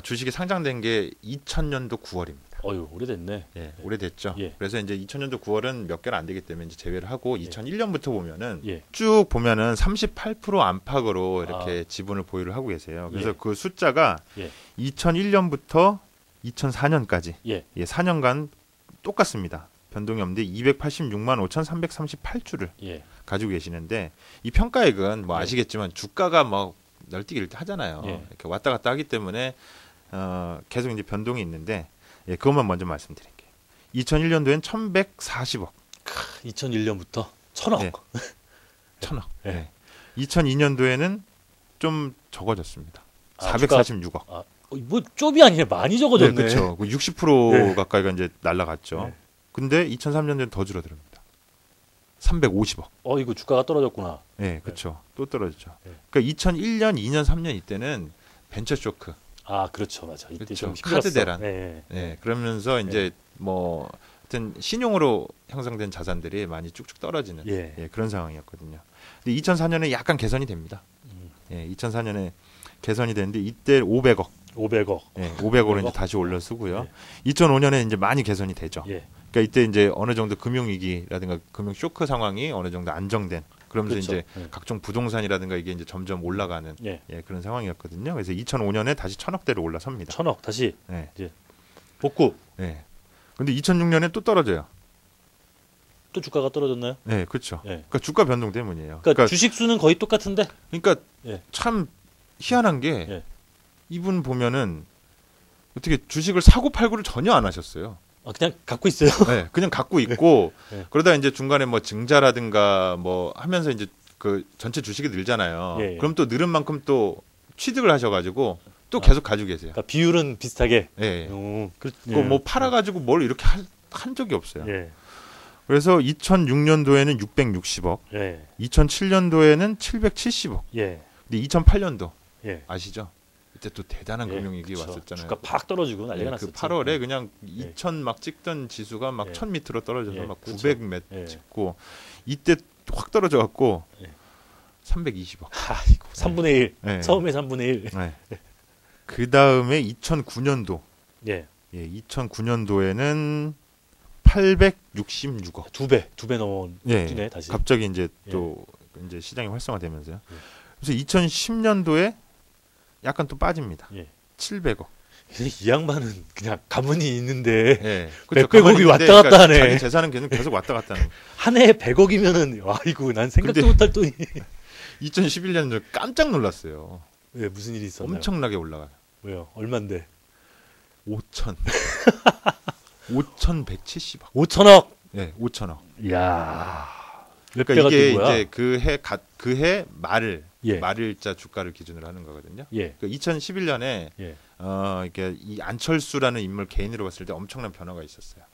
주식이 상장된 게 2000년도 9월입니다. 어유, 오래됐네. 예, 오래됐죠. 예. 그래서 이제 2000년도 9월은 몇 개월 안 되기 때문에 이제 제외를 하고 2001년부터 보면은 예. 쭉 보면은 38% 안팎으로 이렇게 지분을 보유를 하고 계세요. 그래서 예. 그 숫자가 예. 2001년부터 2004년까지 예. 4년간 똑같습니다. 변동이 없는데 286만 5,338주를 예. 가지고 계시는데 이 평가액은 뭐 예. 아시겠지만 주가가 뭐 널뛰기를 하잖아요. 예. 이렇게 왔다 갔다 하기 때문에 계속 이제 변동이 있는데 예, 그것만 먼저 말씀드릴게요. 2001년도엔 1,140억. 2001년부터 1,000억. 예. 1,000억. 예. 예. 2002년도에는 좀 적어졌습니다. 아, 446억. 뭐 좁이 아니라 많이 적어졌네. 네, 그렇죠. 60% 예. 가까이가 이제 날라갔죠. 예. 근데 2003년도엔 더 줄어듭니다. 350억. 이거 주가가 떨어졌구나. 예, 그렇죠. 또 떨어졌죠. 예. 그러니까 2001년, 2년, 3년 이때는 벤처 쇼크. 아, 그렇죠. 맞아. 이때 그렇죠. 좀 힘들었어. 카드 대란. 예. 예, 그러면서 이제 뭐 하여튼 신용으로 형성된 자산들이 많이 쭉쭉 떨어지는 예. 예, 그런 상황이었거든요. 근데 2004년에 약간 개선이 됩니다. 예, 2004년에 개선이 되는데 이때 500억. 500억. 예, 500억으로 500억? 이제 다시 올려쓰고요. 2005년에 이제 많이 개선이 되죠. 예. 그러니까 이때 이제 어느 정도 금융 위기라든가 금융 쇼크 상황이 어느 정도 안정된 그러면서 그렇죠. 이제 예. 각종 부동산이라든가 이게 이제 점점 올라가는 예. 예, 그런 상황이었거든요. 그래서 2005년에 다시 1,000억대로 올라섭니다. 1,000억 다시 예. 이제 복구. 예. 근데 2006년에 또 떨어져요. 또 주가가 떨어졌나요? 네, 그렇죠. 예. 그러니까 주가 변동 때문이에요. 그러니까 주식 수는 거의 똑같은데. 그러니까 예. 참 희한한 게 예. 이분 보면은 어떻게 주식을 사고 팔고를 전혀 안 하셨어요. 그냥 갖고 있어요. 네, 그냥 갖고 있고 예. 그러다 이제 중간에 뭐 증자라든가 뭐 하면서 이제 그 전체 주식이 늘잖아요. 예, 예. 그럼 또 늘은 만큼 또 취득을 하셔가지고 또 계속 가지고 계세요. 그러니까 비율은 비슷하게. 예. 뭐 뭐 팔아가지고 뭘 이렇게 한 적이 없어요. 예. 그래서 2006년도에는 660억, 예. 2007년도에는 770억, 예. 근데 2008년도 예. 아시죠? 그때 또 대단한 예, 금융위기 그쵸. 왔었잖아요. 주가 팍 떨어지고 난리가 그 났었죠. 8월에 그냥 예. 2000 막 찍던 지수가 막 예. 1000 밑으로 떨어져서 예, 막 그렇죠. 900 몇 예. 찍고 이때 확 떨어져 갖고 예. 320억. 아이고 3분의 1. 네. 처음에 3분의 1. 네. 그 다음에 2009년도. 예. 예, 2009년도에는 866억. 두 배 넘어온 예. 뛰네 다시. 갑자기 이제 예. 또 이제 시장이 활성화되면서요. 예. 그래서 2010년도에 약간 또 빠집니다. 예. 700억. 이 양반은 그냥 가만히 있는데 예. 백백억이 왔다 갔다 하네. 자기 재산은 계속 왔다 갔다 하는. 한 해에 100억이면은 아이고 난 생각도 근데- 못할 돈이. 2011년도 깜짝 놀랐어요. 왜 무슨 일이 있었나요? 엄청나게 올라가요. 왜요? 얼마인데? 5천. 5,170억. 5천억. 예, 5천억. 이야. 몇 그러니까 배가 이게 뛴 거야? 이제 그해 말을 예. 말일자 주가를 기준으로 하는 거거든요. 예. 그 2011년에 예. 이게 이 안철수라는 인물 개인으로 봤을 때 엄청난 변화가 있었어요.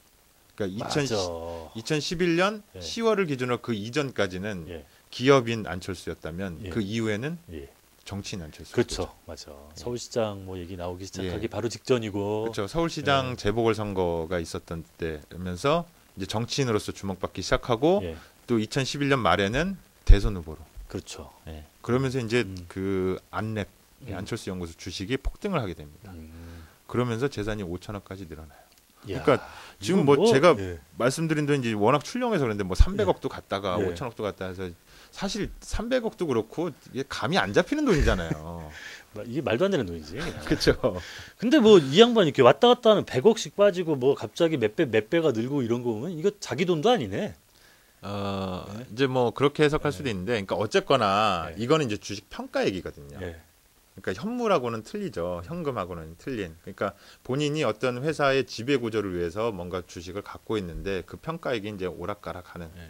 그러니까 맞아. 2011년 예. 10월을 기준으로 그 이전까지는 예. 기업인 안철수였다면 예. 그 이후에는 예. 정치인 안철수. 그렇죠. 맞아. 서울시장 뭐 얘기 나오기 시작하기 예. 바로 직전이고. 그렇죠. 서울시장 예. 재보궐 선거가 있었던 때면서 이제 정치인으로서 주목받기 시작하고 예. 또 2011년 말에는 대선 후보로. 그렇죠. 예. 그러면서 이제 음. 그 안랩 음. 안철수 연구소 주식이 폭등을 하게 됩니다. 그러면서 재산이 5천억까지 늘어나요. 야, 그러니까 지금 이거 뭐 제가 예. 말씀드린 돈 이제 워낙 출렁해서 그런데 뭐 300억도 갔다가 예. 5천억도 갔다 해서 사실 300억도 그렇고 이게 감이 안 잡히는 돈이잖아요. 이게 말도 안 되는 돈이지. 그렇죠. 근데 뭐 이 양반 이렇게 왔다 갔다 하는 100억씩 빠지고 뭐 갑자기 몇 배가 늘고 이런 거 보면 이거 자기 돈도 아니네. 네. 이제 뭐 그렇게 해석할 네. 수도 있는데, 그러니까 어쨌거나 네. 이거는 이제 주식 평가 얘기거든요. 예. 그러니까 현물하고는 틀리죠. 현금하고는 틀린. 그러니까 본인이 어떤 회사의 지배 구조를 위해서 뭔가 주식을 갖고 있는데 그 평가액이 이제 오락가락하는. 예.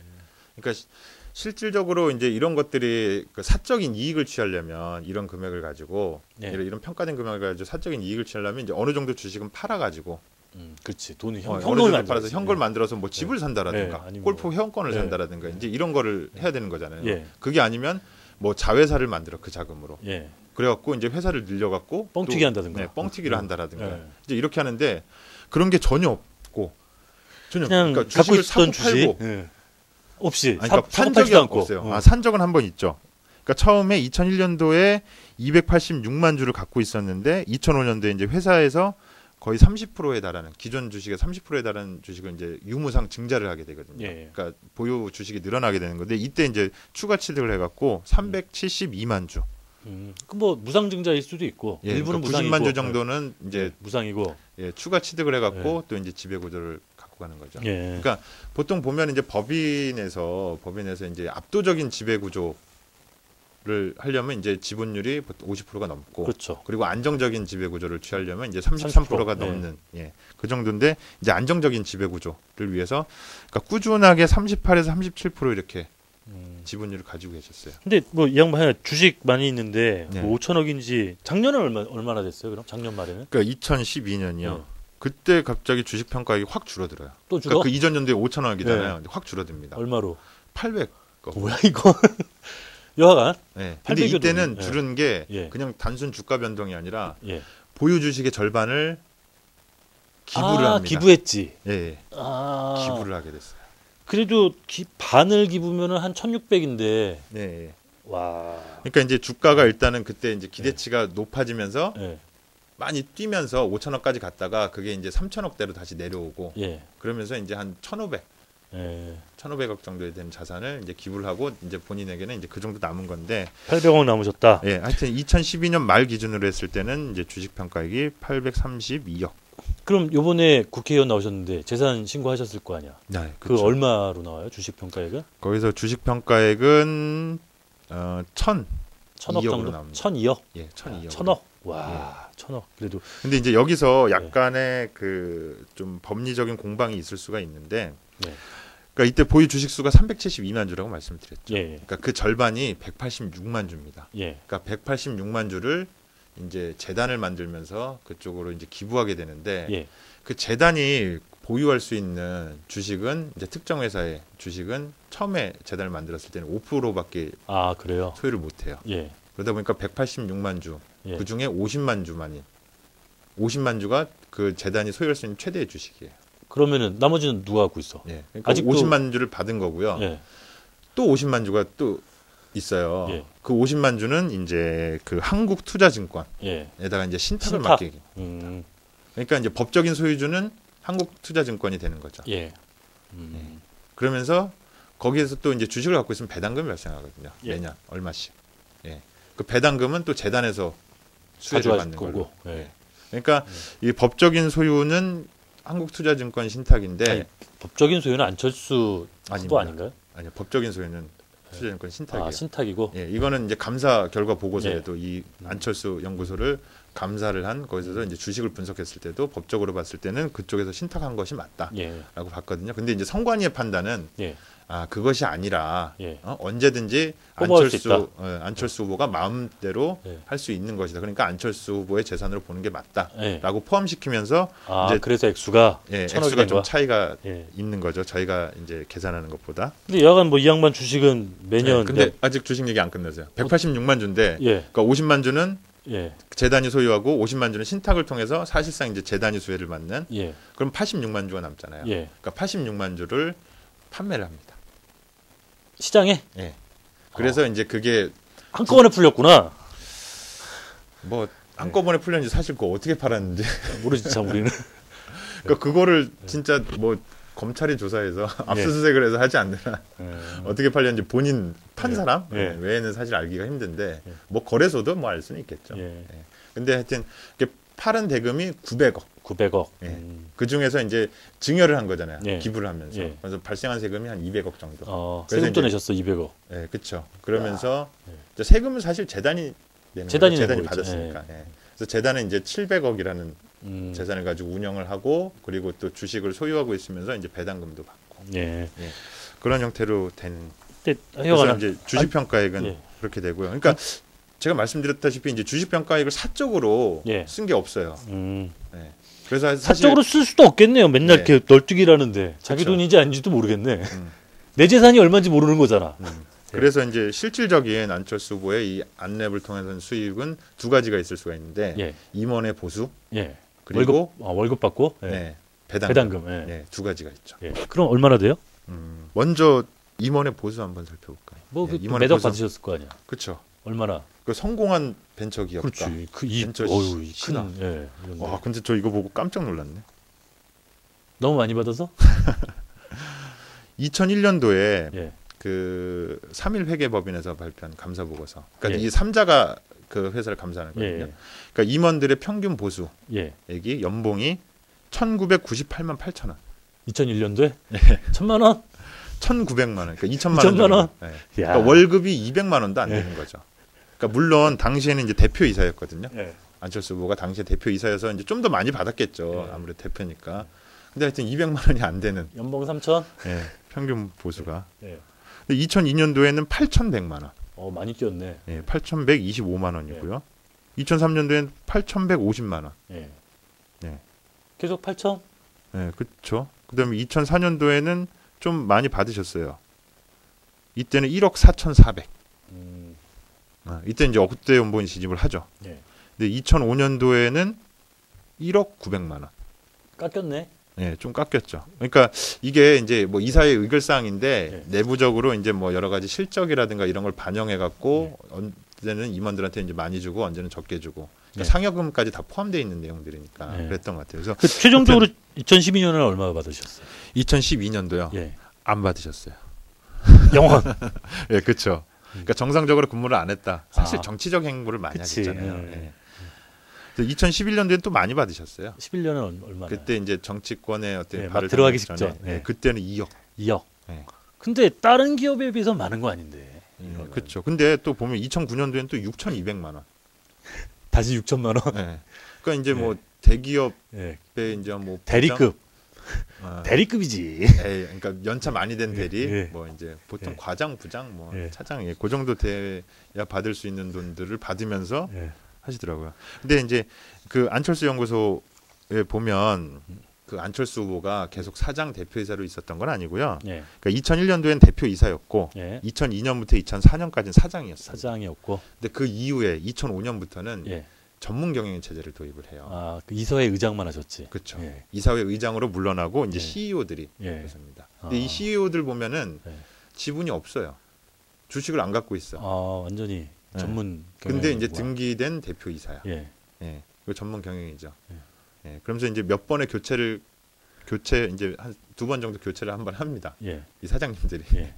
그러니까 실질적으로 이제 이런 것들이 그 사적인 이익을 취하려면 이런 금액을 가지고 예. 이런 평가된 금액을 가지고 사적인 이익을 취하려면 이제 어느 정도 주식은 팔아가지고 그렇지. 돈이 어느 현금을 정도 만들어서 팔아서 현금을 만들어서 뭐 집을 산다라든가 예, 아니면 골프 뭐- 회원권을 예. 산다라든가 이제 이런 거를 해야 되는 거잖아요. 예. 그게 아니면 뭐 자회사를 만들어 그 자금으로. 예. 그래갖고 이제 회사를 늘려갖고 뻥튀기 또, 한다든가. 네, 뻥튀기를 한다라든가 예. 이제 이렇게 하는데 그런 게 전혀 없고 전혀 그냥 그러니까 갖고 주식을 사고 있던 주식 팔고 예. 없이 아니, 그러니까 산 사고 적이 팔지도 않고. 없어요. 산 적은 한 번 있죠. 그러니까 처음에 2001년도에 286만 주를 갖고 있었는데 2005년도에 이제 회사에서 거의 30%에 달하는 기존 주식의 30%에 달하는 주식을 이제 유무상 증자를 하게 되거든요. 예. 그러니까 보유 주식이 늘어나게 되는 건데 이때 이제 추가 취득을 해갖고 372만 주. 그뭐 무상증자일 수도 있고 예, 일부는 그러니까 무상이고 90만 주 정도는 예. 이제 무상이고. 예, 추가 취득을 해갖고 또 이제 지배 구조를 갖고 가는 거죠. 예. 그러니까 보통 보면 이제 법인에서 이제 압도적인 지배 구조를 하려면 이제 지분율이 50%가 넘고 그렇죠. 그리고 안정적인 지배 구조를 취하려면 이제 33%가 30%, 넘는 그 정도인데 이제 안정적인 지배 구조를 위해서 그러니까 꾸준하게 38에서 37% 이렇게 지분율을 가지고 계셨어요. 근데 뭐 이 양반 주식 많이 있는데 네. 뭐 5천억인지 작년에 얼마나 됐어요? 그럼 작년 말에는 그러니까 2012년이요. 예. 그때 갑자기 주식 평가액이 확 줄어들어요. 또 줄어? 그러니까 그 이전 연도에 5천억이잖아요. 확 줄어듭니다. 얼마로? 800억. 뭐야 이거? 여하간 네. 근데 800여 이때는 돈. 줄은 게 예. 그냥 단순 주가 변동이 아니라 예. 보유 주식의 절반을 기부를 합니다. 기부했지. 예, 예. 아, 기부를 하게 됐어요. 그래도 반을 기부면은 한 1,600인데 네. 예. 와. 그러니까 이제 주가가 일단은 그때 이제 기대치가 높아지면서 예. 많이 뛰면서 5천억까지 갔다가 그게 이제 3천억대로 다시 내려오고 예. 그러면서 이제 한 1,500, 예. 1,500억 정도에 되는 자산을 이제 기부를 하고 이제 본인에게는 이제 그 정도 남은 건데 800억 남으셨다. 예, 하여튼 2012년 말 기준으로 했을 때는 이제 주식 평가액이 832억. 그럼 요번에 국회의원 나오셨는데 재산 신고하셨을 거 아니야? 네, 그 얼마로 나와요? 주식 평가액은? 거기서 주식 평가액은 1,000억 1,000억 2억으로 정도? 나옵니다. 1,002억? 예, 1,002억. 1,000억? 와, 1,000억. 그래도 근데 이제 여기서 약간의 그 좀 법리적인 공방이 있을 수가 있는데, 네. 그러니까 이때 보유 주식 수가 372만 주라고 말씀드렸죠. 예. 그러니까 그 절반이 186만 주입니다. 예. 그러니까 186만 주를 이제 재단을 만들면서 그쪽으로 이제 기부하게 되는데, 예. 그 재단이 보유할 수 있는 주식은 이제 특정 회사의 주식은 처음에 재단을 만들었을 때는 5%밖에 아, 그래요. 소유를 못 해요. 예. 그러다 보니까 186만 주 예. 그 중에 50만 주만이 50만 주가 그 재단이 소유할 수 있는 최대의 주식이에요. 그러면은 나머지는 누가 갖고 있어? 예. 그러니까 아직도 50만 주를 받은 거고요. 예. 또 50만 주가 또 있어요. 예. 그 50만 주는 이제 그 한국투자증권에다가 예. 이제 신탁을 신탁. 맡기기. 음. 그러니까 이제 법적인 소유주는 한국투자증권이 되는 거죠. 예. 그러면서 거기에서 또 이제 주식을 갖고 있으면 배당금이 발생하거든요. 예. 매년 얼마씩. 예. 그 배당금은 또 재단에서 수혜를 가져갈 받는 걸로. 거고. 예. 그러니까 이 법적인 소유는 한국투자증권 신탁인데 아니, 법적인 소유는 안철수 후보 아닙니다. 아닌가요? 아니요. 법적인 소유는 투자증권 신탁이에요. 아, 신탁이고. 예, 이거는 이제 감사 결과 보고서에도 이 안철수 연구소를 감사를 한 거기서 이제 주식을 분석했을 때도 법적으로 봤을 때는 그쪽에서 신탁한 것이 맞다라고 예. 봤거든요. 근데 이제 선관위의 판단은 예. 그것이 아니라 예. 언제든지 뽑아올 수 있다. 안철수 후보가 마음대로 예. 할 수 있는 것이다. 그러니까 안철수 후보의 재산으로 보는 게 맞다라고 예. 포함시키면서 아, 이제 그래서 액수가 액수가 천억이 좀 차이가 예. 있는 거죠. 저희가 이제 계산하는 것보다. 근데 여하간 뭐 이 양반 주식은 매년 근데 아직 주식 얘기 안 끝났어요. 186만 주인데 예. 그러니까 50만 주는 예. 재단이 소유하고 50만 주는 신탁을 통해서 사실상 이제 재단이 수혜를 받는. 예. 그럼 86만 주가 남잖아요. 예. 그러니까 86만 주를 판매를 합니다. 시장에 예. 그래서 이제 그게 한꺼번에 풀렸구나. 뭐 한꺼번에 풀렸는지 사실 그거 어떻게 팔았는지 모르지 참 우리는. 그러니까 그거를 진짜 뭐 검찰이 조사해서 압수수색을 해서 하지 않느나 어떻게 팔렸는지 본인 판 사람 외에는 사실 알기가 힘든데 뭐 거래소도 뭐 알 수는 있겠죠. 근데 하여튼 팔은 대금이 900억. 900억. 그 중에서 이제 증여를 한 거잖아요. 예. 기부를 하면서. 예. 그래서 발생한 세금이 한 200억 정도. 그래서 세금도 이제 내셨어 200억. 예, 그렇죠. 그러면서 이제 세금은 사실 재단이 내는 재단이 거죠. 재단이 내는 받았으니까. 예. 그래서 재단은 이제 700억이라는 재산을 가지고 운영을 하고 그리고 또 주식을 소유하고 있으면서 이제 배당금도 받고. 예. 그런 형태로 된. 근데 그래서 이제 주식 평가액은 예. 그렇게 되고요. 그러니까 제가 말씀드렸다시피 이제 주식 평가액을 사적으로 쓴 게 없어요. 예. 그래서 사실 사적으로 쓸 수도 없겠네요. 맨날 네. 이렇게 널뛰기라는데 자기 그쵸. 돈인지 아닌지도 모르겠네. 내 재산이 얼마인지 모르는 거잖아. 그래서 이제 실질적인 안철수 후보의 이 안랩을 통해서 수익은 두 가지가 있을 수가 있는데 예. 임원의 보수 예. 그리고 월급 받고 배당금. 예, 두 가지가 있죠. 예. 그럼 얼마나 돼요? 먼저 임원의 보수 한번 살펴볼까요? 뭐 예, 그 매덕 받으셨을 거 아니야. 그렇죠. 얼마나? 그 성공한 벤처 기업가. 그렇지. 그이 벤처 어유 신화. 큰. 예. 이런 거. 와, 근데 저 이거 보고 깜짝 놀랐네. 너무 많이 받아서? 2001년도에 예. 그 3일 회계법인에서 발표한 감사 보고서. 그러니까 예. 이 3자가 그 회사를 감사하는 거거든요. 예. 그러니까 임원들의 평균 보수 예. 액이 연봉이 1,998만 8천 원. 2001년도에 예. 1,000만 원? 1,900만 원. 그러니까 2천만 2천만 원? 예. 야. 그러니까 월급이 200만 원도 안 되는 거죠. 그러니까 물론 당시에는 이제 대표이사였거든요. 예. 안철수 후보가 당시에 대표이사여서 이제 좀 더 많이 받았겠죠. 예. 아무래도 대표니까. 근데 하여튼 200만 원이 안 되는 연봉 3천? 예, 평균 보수가. 예. 근데 2002년도에는 8,100만 원. 많이 뛰었네. 예, 8,125만 원이고요. 2003년도에는 8,150만 원. 예. 예. 계속 8천? 예, 그렇죠. 그다음에 2004년도에는 좀 많이 받으셨어요. 이때는 1억 4,400. 이때 이제 억대 연봉이 지집을 하죠. 예. 근데 2005년도에는 1억 900만 원. 깎였네. 예, 좀 깎였죠. 그러니까 이게 이제 뭐 이사의 의결사항인데 네. 내부적으로 이제 뭐 여러 가지 실적이라든가 이런 걸 반영해 갖고 언제는 임원들한테 이제 많이 주고 언제는 적게 주고 그러니까 상여금까지 다 포함되어 있는 내용들이니까 그랬던 것 같아요. 그래서 그 최종적으로 2012년에는 얼마 받으셨어요? 2012년도요. 예. 안 받으셨어요. 영원. 예, 그렇죠. 그러니까 정상적으로 근무를 안 했다. 사실 아. 정치적 행보를 많이 그치. 하셨잖아요. 예. 2011년도에는 또 많이 받으셨어요. 11년은 얼마나? 그때 이제 정치권에 어떤 예, 발을 막 들어가기 담기 직전. 전에, 예. 예, 그때는 2억. 2억. 예. 근데 다른 기업에 비해서 많은 거 아닌데. 그렇죠. 근데 또 보면 2009년도에는 또 6,200만 원. 다시 6천만 원. 예. 그러니까 이제 뭐 예. 대기업에 예. 이제 뭐 대리급. 부장, 대리급이지. 그러니까 연차 많이 된 대리, 예. 뭐 이제 보통 예. 과장, 부장, 뭐 예. 차장, 그 정도 돼야 받을 수 있는 돈들을 받으면서 예. 하시더라고요. 근데 이제 그 안철수 연구소에 보면 그 안철수 후보가 계속 사장 대표이사로 있었던 건 아니고요. 예. 그러니까 2001년도엔 대표이사였고 예. 2002년부터 2004년까지는 사장이었어요. 사장이었고. 근데 그 이후에 2005년부터는 예. 전문 경영인 체제를 도입을 해요. 아, 그 이사회 의장만 하셨지. 그렇죠. 예. 이사회 의장으로 물러나고 이제 예. CEO들이 예. 그렇습니다. 근데 아. 이 CEO들 보면은 예. 지분이 없어요. 주식을 안 갖고 있어. 아, 완전히 네. 전문 근데 이제 경영이구나. 등기된 대표이사야. 예. 예. 그 전문 경영이죠. 예. 예. 그러면서 이제 몇 번의 교체 이제 한 2번 정도 교체를 한 번 합니다. 예. 이 사장님들이. 예.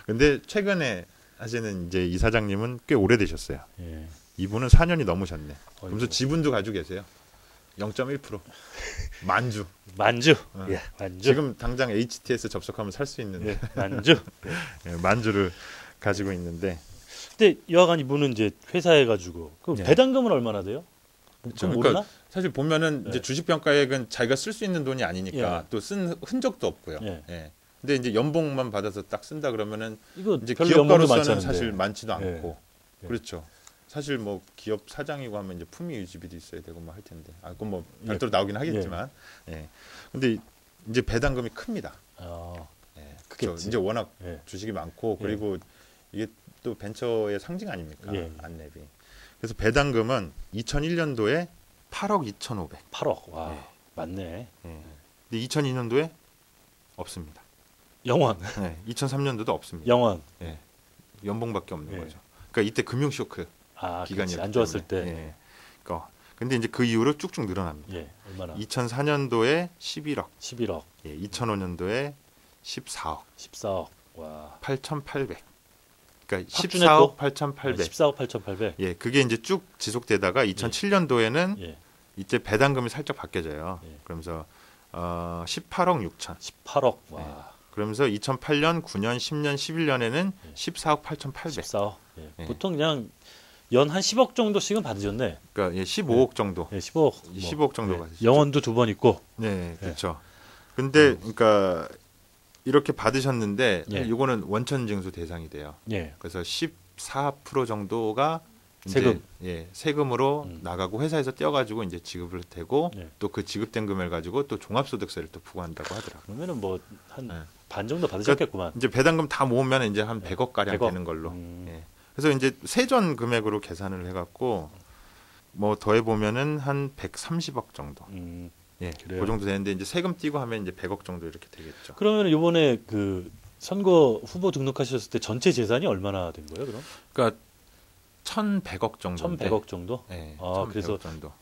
근데 최근에 하시는 이제 이 사장님은 꽤 오래되셨어요. 예. 이분은 4년이 넘으셨네. 그러면서 어이구. 지분도 가지고 계세요. 0.1%. 만주. 만주. 어. 예. 만주. 지금 당장 HTS 접속하면 살 수 있는 예. 만주. 예, 만주를 가지고 있는데. 근데 여하간 이분은 이제 회사에 가지고 그 예. 배당금은 얼마나 돼요? 그렇죠. 그건 그러니까 모르나? 사실 보면은 네. 이제 주식평가액은 자기가 쓸 수 있는 돈이 아니니까 예. 또 쓴 흔적도 없고요. 예. 예. 근데 이제 연봉만 받아서 딱 쓴다 그러면은 이거 이제 별로 연봉도 많지 기업가로서는 않은데. 사실 많지도 예. 않고 예. 그렇죠. 사실 뭐 기업 사장이고 하면 이제 품위 유지비도 있어야 되고 뭐 할 텐데 아 그건 뭐 예. 별도로 나오긴 하겠지만 예. 근데 이제 배당금이 큽니다. 아, 예. 크겠지. 그렇죠. 이제 워낙 예. 주식이 많고 예. 그리고 이게 또 벤처의 상징 아닙니까? 예. 안랩이. 그래서 배당금은 2001년도에 8억 2,500. 8억. 와, 예. 맞네. 예. 근데 2002년도에 없습니다. 영원. 네, 2003년도도 없습니다. 영원. 예. 연봉밖에 없는 예. 거죠. 그러니까 이때 금융 쇼크 아, 기간이었기 그렇지. 안 좋았을 때문에. 때. 예. 그러니까 근데 이제 그 이후로 쭉쭉 늘어납니다. 예. 얼마나? 2004년도에 11억, 11억, 예, 2005년도에 14억, 14억. 와. 8,800. 그러니까 확준했고? 14억 8,800. 14억 8,800. 예, 그게 이제 쭉 지속되다가 2007년도에는 예. 이때 배당금이 살짝 바뀌어져요. 예. 그러면서 18억 6천. 18억. 와. 그러면서 2008년, 9년, 10년, 11년에는 예. 14억 8,800. 14억. 예. 예. 보통 그냥 연 한 10억 정도씩은 받으셨네. 그러니까 예, 15억 정도. 예, 15억. 15억 정도 예. 받으시죠. 영원도 2번 있고. 네, 그렇죠. 근데 그러니까 이렇게 받으셨는데 예. 이거는 원천 징수 대상이 돼요. 예. 그래서 14% 정도가 세금. 이제 세금으로 음. 나가고 회사에서 떼어가지고 이제 지급을 되고 예. 또 그 지급된 금을 가지고 또 종합소득세를 또 부과한다고 하더라고요. 그러면은 뭐 한 네. 반 정도 받으셨겠구만. 이제 배당금 다 모으면 이제 한 100억 가량 100억. 되는 걸로. 음. 예. 그래서 이제 세전 금액으로 계산을 해갖고 뭐 더해 보면은 한 130억 정도. 예, 그래요. 그 정도 되는데 이제 세금 떼고 하면 이제 100억 정도 이렇게 되겠죠. 그러면 이번에 그 선거 후보 등록하셨을 때 전체 재산이 얼마나 된 거예요, 그럼? 그러니까 1,100억 정도. 1,100억 정도? 예, 아, 1,100억 그래서 정도.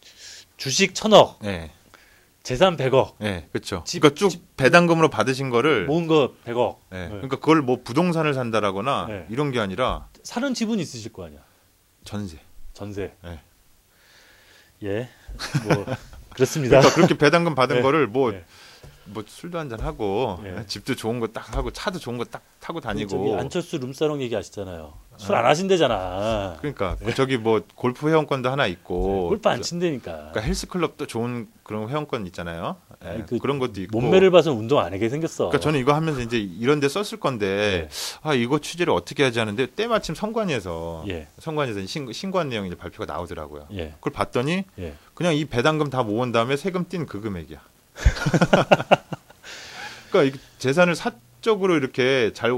주식 1,000억, 예, 재산 100억, 예, 그렇죠. 집- 그러니까 쭉 배당금으로 받으신 거를 모은 거 100억. 예, 네. 그러니까 그걸 뭐 부동산을 산다라거나 네. 이런 게 아니라 사는 집은 있으실 거 아니야. 전세. 전세. 예. 예. 뭐 그렇습니다. 그러니까 그렇게 배당금 받은 네. 거를 뭐 네. 술도 한잔 하고 예. 집도 좋은 거 딱 하고 차도 좋은 거 딱 타고 저기 다니고 안철수 룸사롱 얘기하시잖아요. 술 안 하신대잖아. 그러니까 저기 뭐 골프 회원권도 하나 있고 골프 안 친다니까. 그러니까 헬스클럽도 좋은 그런 회원권 있잖아요. 예, 아니, 그 그런 것도 있고. 몸매를 봐서 운동 안 하게 생겼어. 그러니까 저는 이거 하면서 이제 이런 데 썼을 건데 아 이거 취재를 어떻게 하지 하는데 때마침 선관위에서 예. 신고한 내용이 이제 발표가 나오더라고요. 예. 그걸 봤더니 예. 그냥 이 배당금 다 모은 다음에 세금 뗀 그 금액이야. 그러니까 이 재산을 사적으로 이렇게 잘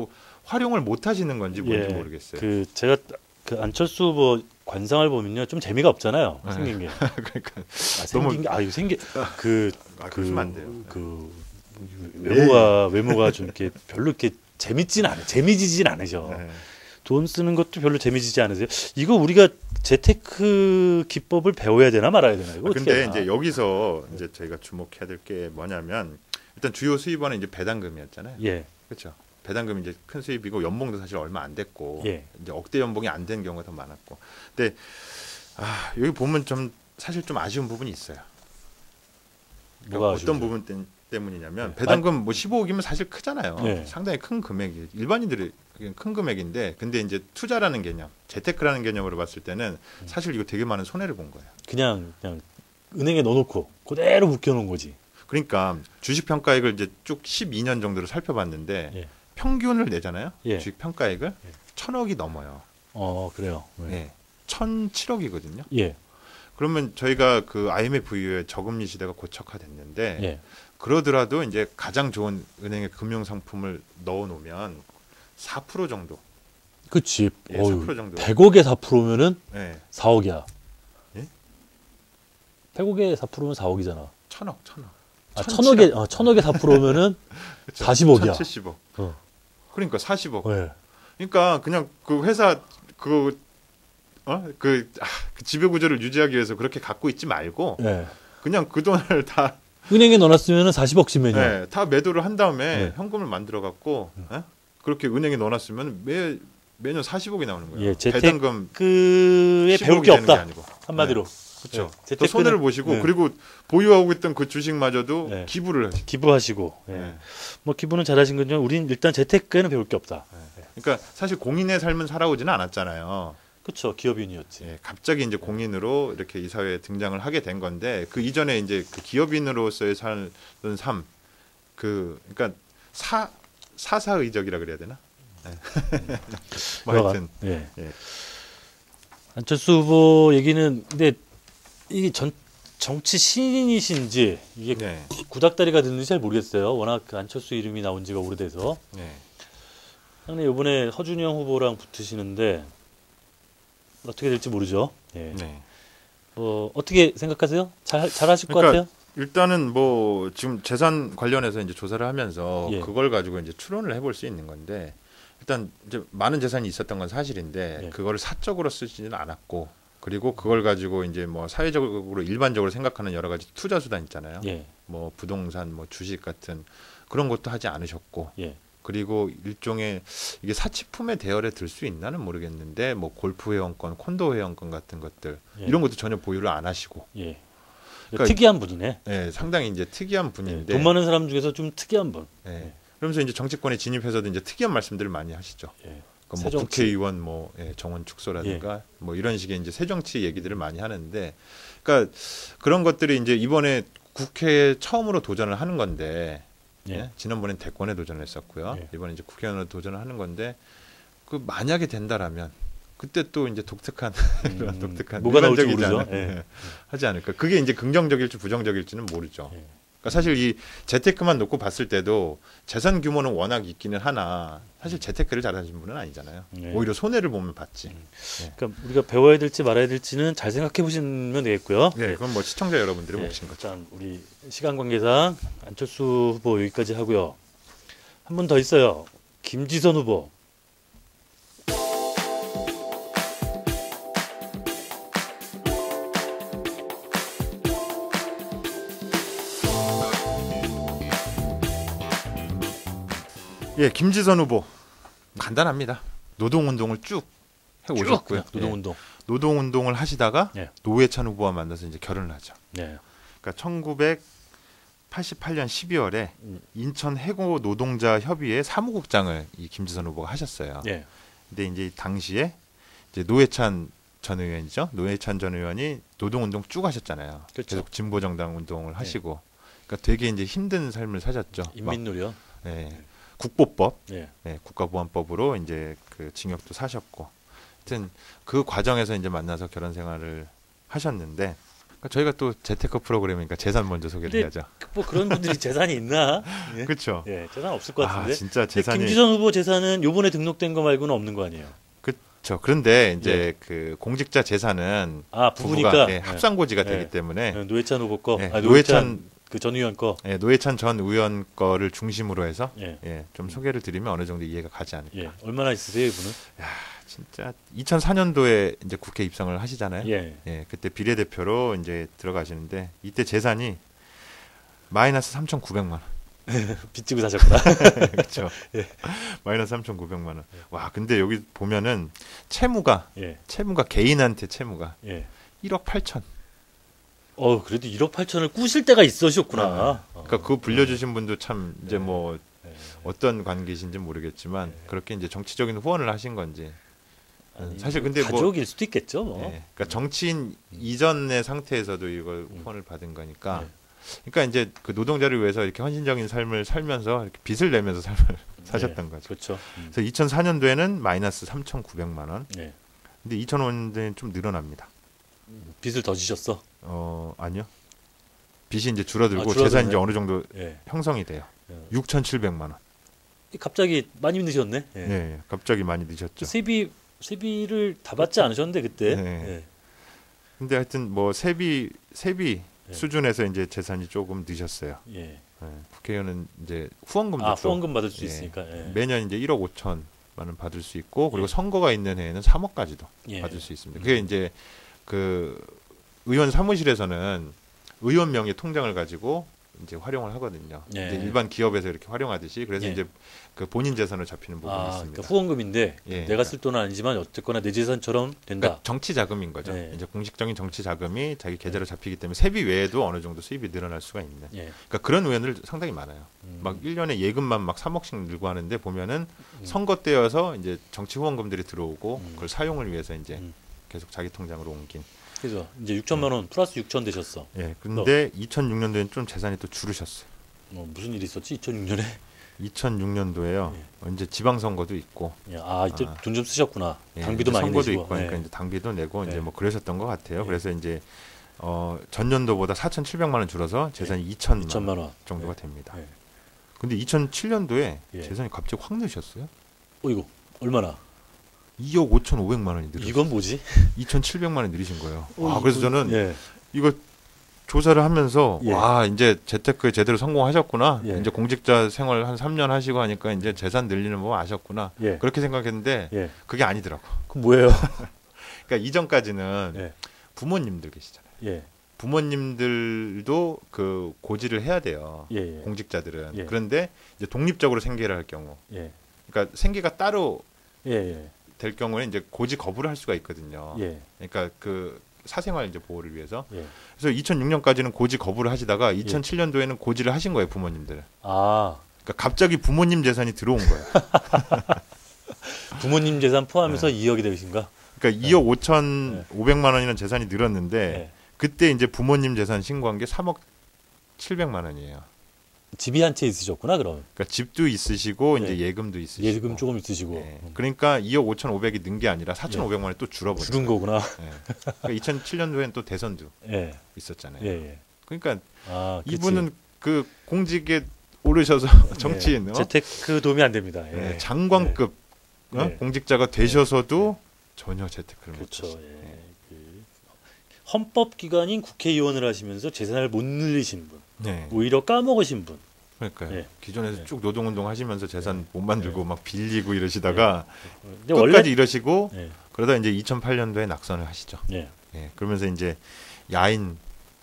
활용을 못 하시는 건지 뭔지 예. 모르겠어요. 그 제가 그 안철수 후보 관상을 보면요 좀 재미가 없잖아요. 네. 생긴 게. 그러니까 생긴 게 이거 생긴 그러시면 안 돼요. 그 외모가 좀 이렇게 별로 이렇게 재미지진 않으셔. 네. 돈 쓰는 것도 별로 재미지지 않으세요. 이거 우리가 재테크 기법을 배워야 되나 말아야 되나 이거 어떻게 근데 해야 되나? 이제 여기서 이제 저희가 주목해야 될 게 뭐냐면 일단 주요 수입원은 이제 배당금이었잖아요. 예. 그렇죠. 배당금이 이제 큰 수입이고 연봉도 사실 얼마 안 됐고 예. 이제 억대 연봉이 안 된 경우가 더 많았고. 근데 여기 보면 좀 사실 좀 아쉬운 부분이 있어요. 그러니까 뭐가 어떤 아쉬우죠? 부분 때문이냐면 네. 배당금 뭐 15억이면 사실 크잖아요. 네. 상당히 큰 금액이 일반인들이 큰 금액인데 근데 이제 투자라는 개념, 재테크라는 개념으로 봤을 때는 사실 이거 되게 많은 손해를 본 거예요. 그냥 은행에 넣어놓고 그대로 묶여놓은 거지. 그러니까 주식 평가액을 이제 쭉 12년 정도를 살펴봤는데 예. 평균을 내잖아요. 예. 주식 평가액을 예. 1,000억이 넘어요. 그래요. 네. 예. 1,007억이거든요. 예. 그러면 저희가 그 IMF 이후에 저금리 시대가 고착화됐는데 예. 그러더라도 이제 가장 좋은 은행의 금융 상품을 넣어 놓으면 4% 정도. 그치. 예, 4% 정도. 100억에 4%면은 예. 4억이야. 예? 100억에 4%면 4억이잖아. 천억. 아, 1000억에 4%면은 40억이야. 1070억. 어. 그러니까 40억. 네. 그러니까 그냥 그 회사 그 지배 구조를 유지하기 위해서 그렇게 갖고 있지 말고 네. 그냥 그 돈을 다 은행에 넣어놨으면 40억씩면요. 네, 다 매도를 한 다음에 네. 현금을 만들어 갖고 그렇게 은행에 넣어놨으면 매년 40억이 나오는 거예요. 예, 배당금 재테크에 배울 10억이 게 되는 게 없다. 아니고. 한마디로. 그렇죠. 네, 또 손해를 보시고 네. 그리고 보유하고 있던 그 주식마저도 네. 기부를 하시고. 기부하시고. 예. 네. 뭐 기부는 잘하신 건요. 우린 일단 재테크에는 배울 게 없다. 그러니까 사실 공인의 삶은 살아오지는 않았잖아요. 그렇죠. 기업인이었지. 예, 갑자기 이제 공인으로 이렇게 이 사회에 등장을 하게 된 건데 그 이전에 이제 그 기업인으로서의 살던 삶, 그러니까 사사의적이라 그래야 되나? 네. 뭐 하여튼 예. 예. 안철수 후보 얘기는 근데 이게 정치 신인이신지 이게 네. 구닥다리가 됐는지 잘 모르겠어요. 워낙 그 안철수 이름이 나온 지가 오래돼서. 네. 상당히 이번에 허준영 후보랑 붙으시는데 어떻게 될지 모르죠. 예. 네. 어떻게 생각하세요? 잘하실 것 그러니까 같아요? 일단은 뭐 지금 재산 관련해서 이제 조사를 하면서 예. 그걸 가지고 이제 추론을 해볼 수 있는 건데 일단 이제 많은 재산이 있었던 건 사실인데 예. 그거를 사적으로 쓰지는 않았고 그리고 그걸 가지고 이제 뭐 사회적으로 일반적으로 생각하는 여러 가지 투자 수단 있잖아요. 예. 뭐 부동산, 뭐 주식 같은 그런 것도 하지 않으셨고 예. 그리고 일종의 이게 사치품의 대열에 들 수 있나는 모르겠는데 뭐 골프 회원권, 콘도 회원권 같은 것들 예. 이런 것도 전혀 보유를 안 하시고 예. 그러니까 특이한 분이네. 네, 상당히 이제 특이한 예. 분인데 돈 많은 사람 중에서 좀 특이한 분. 예. 그러면서 이제 정치권에 진입해서도 이제 특이한 말씀들을 많이 하시죠. 예. 그러니까 뭐 새정치. 국회의원 뭐 정원 축소라든가 뭐 이런 식의 이제 새정치 얘기들을 많이 하는데, 그러니까 그런 것들이 이제 이번에 국회에 처음으로 도전을 하는 건데, 예. 지난번엔 대권에 도전을 했었고요. 예. 이번에 이제 국회의원으로 도전을 하는 건데, 그 만약에 된다라면 그때 또 이제 독특한 그런 독특한 뭐가 나올지 일반적이지 모르죠. 않은, 예. 하지 않을까. 그게 이제 긍정적일지 부정적일지는 모르죠. 예. 그러니까 사실 이 재테크만 놓고 봤을 때도 재산 규모는 워낙 있기는 하나 사실 재테크를 잘하신 분은 아니잖아요. 네. 오히려 손해를 보면 봤지. 그러니까 우리가 배워야 될지 말아야 될지는 잘 생각해 보시면 되겠고요. 네, 그건 뭐 시청자 여러분들이 예. 보신 거죠. 일단 우리 시간 관계상 안철수 후보 여기까지 하고요. 한 분 더 있어요. 김지선 후보. 예, 김지선 후보 간단합니다. 노동운동을 쭉 해오셨고요. 노동운동. 예, 노동운동을 하시다가 예. 노회찬 후보와 만나서 이제 결혼을 하죠. 네. 그러니까 1988년 12월에 음. 인천 해고 노동자 협의회 사무국장을 이 김지선 후보가 하셨어요. 예. 근데 이제 당시에 이제 노회찬 전 의원이죠. 노회찬 전 의원이 노동운동 쭉 하셨잖아요. 그렇죠. 계속 진보정당 운동을 하시고, 그러니까 되게 이제 힘든 삶을 사셨죠. 인민노련. 막, 예, 국보법, 예. 예, 국가보안법으로 이제 그 징역도 사셨고, 하여튼 그 과정에서 이제 만나서 결혼 생활을 하셨는데, 그러니까 저희가 또 재테크 프로그램이니까 재산 먼저 소개를 근데 해야죠. 뭐 그런 분들이 재산이 있나? 예. 그렇죠. 예, 재산 없을 것 같은데. 진짜 근데 재산이 김지선 후보 재산은 요번에 등록된 거 말고는 없는 거 아니에요? 그렇죠. 그런데 이제 그 공직자 재산은 아, 부부가 부부니까. 예, 합산고지가 예. 되기 때문에 노회찬 후보 거. 예, 노회찬 그 전 의원 거. 예, 노회찬 전 의원 거를 중심으로 해서 예. 예, 좀 소개를 드리면 어느 정도 이해가 가지 않을까. 예. 얼마나 있으세요, 이분은? 진짜 2004년도에 이제 국회 입성을 하시잖아요. 예. 예, 그때 비례대표로 이제 들어가시는데 이때 재산이 마이너스 3,900만 원. 빚지고 사셨구나. 그렇죠. 예. 마이너스 3,900만 원. 와, 근데 여기 보면은 채무가 예. 개인한테 채무가 예. 1억 8천. 그래도 1억 8천을 꾸실 때가 있으셨구나. 그러니까 그거 불려주신 분도 참 이제 네. 뭐 예. 어떤 관계이신지 모르겠지만 그렇게 이제 정치적인 후원을 하신 건지. 아니, 사실 근데 뭐 가족일 수도 있겠죠, 뭐. 예, 그러니까 정치인 이전의 상태에서도 이걸 후원을 받은 거니까. 예. 그러니까 이제 그 노동자를 위해서 이렇게 헌신적인 삶을 살면서 이렇게 빚을 내면서 삶을 사셨던 거죠. 그렇죠. 그래서 2004년도에는 마이너스 3,900만 원. 예. 근데 2005년도에는 좀 늘어납니다. 빚을 더 지셨어. 아니요. 빚이 이제 줄어들고 줄어드네. 재산이 이제 어느 정도 예. 형성이 돼요. 예. 6,700만 원. 갑자기 많이 늦으셨네. 예. 예, 갑자기 많이 늦었죠. 세비를 다 받지 않으셨는데 그때. 네. 예. 근데 하여튼 뭐 세비 예. 수준에서 이제 재산이 조금 늦었어요. 예. 예, 국회의원은 이제 후원금도 또 후원금 받을 수 예, 있으니까. 예. 매년 이제 1억 5천만 원 받을 수 있고 그리고 예. 선거가 있는 해에는 3억까지도 예. 받을 수 있습니다. 그게 이제 그 의원 사무실에서는 의원 명의 통장을 가지고 이제 활용을 하거든요. 예. 이제 일반 기업에서 이렇게 활용하듯이 그래서 예. 이제 그 본인 재산으로 잡히는 부분이 있습니다. 그러니까 후원금인데 예. 내가 쓸 돈은 아니지만 어쨌거나 내 재산처럼 된다. 그러니까 정치 자금인 거죠. 예. 이제 공식적인 정치 자금이 자기 계좌로 잡히기 때문에 세비 외에도 어느 정도 수입이 늘어날 수가 있는. 예. 그러니까 그런 의원들 상당히 많아요. 음. 막 1년에 예금만 막 3억씩 늘고 하는데 보면은 선거 때여서 이제 정치 후원금들이 들어오고 그걸 사용을 위해서 이제 음. 계속 자기 통장으로 옮긴. 그래서 이제 6천만 원 플러스 6천 되셨어. 예. 근데 2006년도에는 좀 재산이 또 줄으셨어요. 무슨 일이 있었지? 2006년에. 2006년도에요. 이제 지방선거도 있고. 예. 이때 돈 좀 쓰셨구나. 예, 당비도 이제 많이 선거도 내시고. 있고 그러니까 예. 이제 당비도 내고 이제 예. 뭐 그러셨던 것 같아요. 예. 그래서 이제 전년도보다 4,700만 원 줄어서 재산이 2천만 2천만 원 정도가 예. 됩니다. 예. 근데 2007년도에 예. 재산이 갑자기 확 늘으셨어요. 이거 얼마나? 2억 5,500만 원이 늘었어요. 이건 뭐지? 2,700만 원이 늘으신 거예요. 이거- 그래서 저는 예. 이거 조사를 하면서 예. 와 이제 재테크에 제대로 성공하셨구나. 예. 이제 공직자 생활 한 3년 하시고 하니까 이제 재산 늘리는 법 아셨구나. 예. 그렇게 생각했는데 예. 그게 아니더라고. 그 뭐예요? 그러니까 이전까지는 예. 부모님들 계시잖아요. 예. 부모님들도 그 고지를 해야 돼요. 예. 예. 공직자들은. 예. 그런데 이제 독립적으로 생계를 할 경우, 예. 그러니까 생계가 따로 예. 예. 될 경우에 이제 고지 거부를 할 수가 있거든요. 예. 그러니까 그 사생활 이제 보호를 위해서. 예. 그래서 2006년까지는 고지 거부를 하시다가 2007년도에는 고지를 하신 거예요, 부모님들. 아, 그러니까 갑자기 부모님 재산이 들어온 거예요. 부모님 재산 포함해서 2억이 되신가? 그러니까 2억 5,500만 원이라는 재산이 늘었는데 예. 그때 이제 부모님 재산 신고한 게 3억 700만 원이에요. 집이 한 채 있으셨구나, 그럼. 그러니까 집도 있으시고 예. 이제 예금도 있으시고. 예금 조금 있으시고. 예. 그러니까 2억 5,500이 는 게 아니라 4,500만 원이 또 줄어버렸어요. 줄은 거구나. 예. 그러니까 2007년도에는 또 대선도 예. 있었잖아요. 예. 예. 그러니까 그치. 이분은 그 공직에 오르셔서 정치인 예. 재테크 도움이 안 됩니다. 예. 장관급 예. 공직자가 되셔서도 전혀 재테크를 그렇죠. 못하시고. 예. 헌법 기관인 국회의원을 하시면서 재산을 못 늘리신 분, 네. 오히려 까먹으신 분. 그러니까요. 예. 기존에서 예. 쭉 노동운동 하시면서 재산 못 만들고 막 빌리고 이러시다가 근데 끝까지 이러시고 예. 그러다 이제 2008년도에 낙선을 하시죠. 예. 예. 그러면서 이제 야인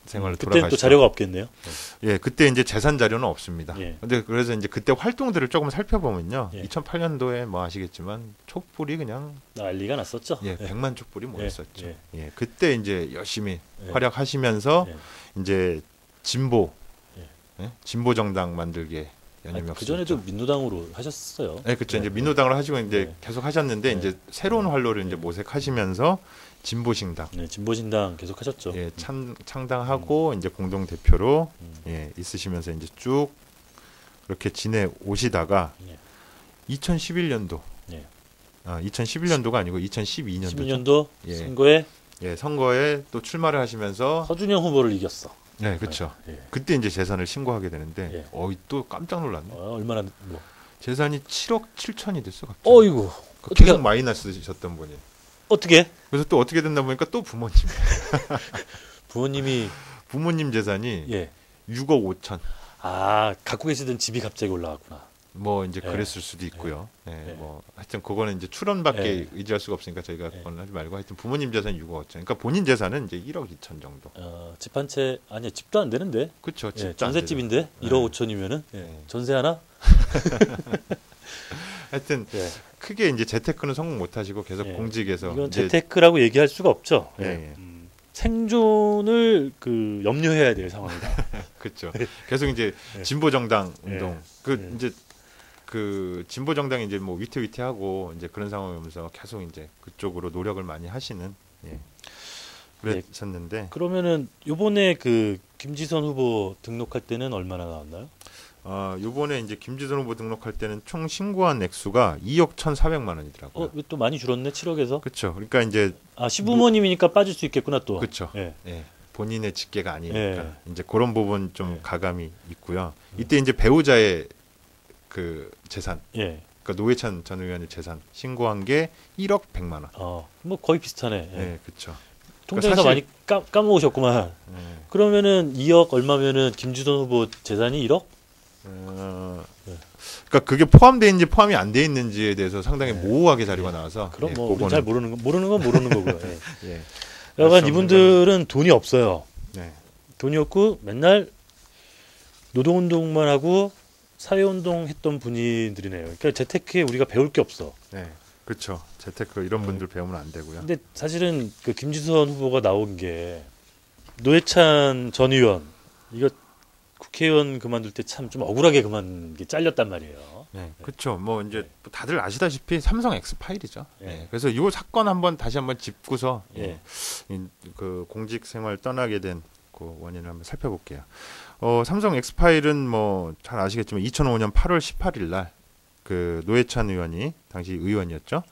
생활을 그때는 돌아가시죠. 또 자료가 없겠네요. 예, 그때 이제 재산 자료는 없습니다. 예. 근데 그래서 이제 그때 활동들을 조금 살펴보면요. 예. 2008년도에 뭐 아시겠지만 촛불이 그냥 난리가 났었죠. 예, 100만 촛불이 모였었죠. 예. 예. 그때 이제 열심히 예. 활약하시면서 예. 이제 진보 예. 진보 정당 만들기에 연임이 그 전에도 없었죠. 민노당으로 하셨어요. 네, 그렇죠. 예. 이제 민노당을 하시고 이제 예. 계속 하셨는데 예. 이제 새로운 활로를 이제 모색하시면서 진보신당 네, 진보신당 계속 하셨죠. 예, 창당하고 이제 공동 대표로 예, 있으시면서 이제 쭉 그렇게 지내 오시다가 예. 2011년도 예. 2011년도가 아니고 2012년도죠. 12년도 예. 선거에 예, 선거에 또 출마를 하시면서 서준영 후보를 이겼어. 네, 그렇죠. 예. 그때 이제 재산을 신고하게 되는데 예. 또 깜짝 놀랐네. 얼마나 뭐. 재산이 7억 7천이 됐어 갑자기. 어이구. 계속 마이너스셨던 분이. 어떻게? 그래서 또 어떻게 됐나 보니까 또 부모님이 부모님 재산이 예. 6억 5천. 갖고 계시던 집이 갑자기 올라갔구나. 뭐 이제 예. 그랬을 수도 있고요. 예. 예. 뭐 하여튼 그거는 이제 출원밖에 예. 의지할 수가 없으니까 저희가 예. 그건 하지 말고 하여튼 부모님 재산 6억 5천. 그러니까 본인 재산은 이제 1억 2천 정도. 집 한 채 아니야 집도 안 되는데. 그렇죠. 예, 전셋집인데 1억 5천이면은 예. 전세 하나? 하여튼 예. 크게 이제 재테크는 성공 못 하시고 계속 예. 공직에서 이건 이제 재테크라고 얘기할 수가 없죠. 예, 예. 예. 생존을 염려해야 될 상황이다. 그렇죠. 계속 이제 예. 진보 정당 예. 운동. 예. 이제 그 진보 정당이 이제 뭐 위태위태하고 이제 그런 상황이면서 계속 이제 그쪽으로 노력을 많이 하시는 그랬었는데 그러면은 요번에 김지선 후보 등록할 때는 얼마나 나왔나요? 요번에 이제 김지선 후보 등록할 때는 총 신고한 액수가 2억 1,400만 원이더라고요. 왜 또 많이 줄었네 7억에서? 그렇죠. 그러니까 이제 시부모님이니까 빠질 수 있겠구나 또. 그렇죠. 예. 예. 본인의 직계가 아니니까 예. 이제 그런 부분 좀 예. 가감이 있고요. 이때 이제 배우자의 그 재산, 예. 그러니까 노회찬 전 의원의 재산 신고한 게 1억 100만 원. 뭐 거의 비슷하네. 예. 네, 그렇죠. 통장에서 사실- 많이 까먹으셨구만. 그러면은 2억 얼마면은 김주선 후보 재산이 1억? 그러니까 그게 포함돼 있는지 포함이 안 돼 있는지에 대해서 상당히 모호하게 자료가 나와서 그럼 예, 뭐 우리 그거는- 잘 모르는 건 모르는 거고요. 예. 예. 여간 이분들은 돈이 없어요. 네. 돈이 없고 맨날 노동운동만 하고 사회운동 했던 분들이네요. 그러니까 재테크에 우리가 배울 게 없어. 네. 그렇죠. 재테크 이런 분들 배우면 안 되고요. 근데 사실은 그 김지선 후보가 나온 게 노회찬 전 의원 이거 국회의원 그만둘 때 참 좀 억울하게 잘렸단 말이에요. 네, 그렇죠. 뭐 이제 다들 아시다시피 삼성 엑스파일이죠. 예. 네, 그래서 이 사건 다시 한번 짚고서 예. 그 공직 생활 떠나게 된 그 원인을 한번 살펴볼게요. 삼성 엑스파일은 뭐 잘 아시겠지만 2005년 8월 18일 날 그 노회찬 의원이 당시 의원이었죠.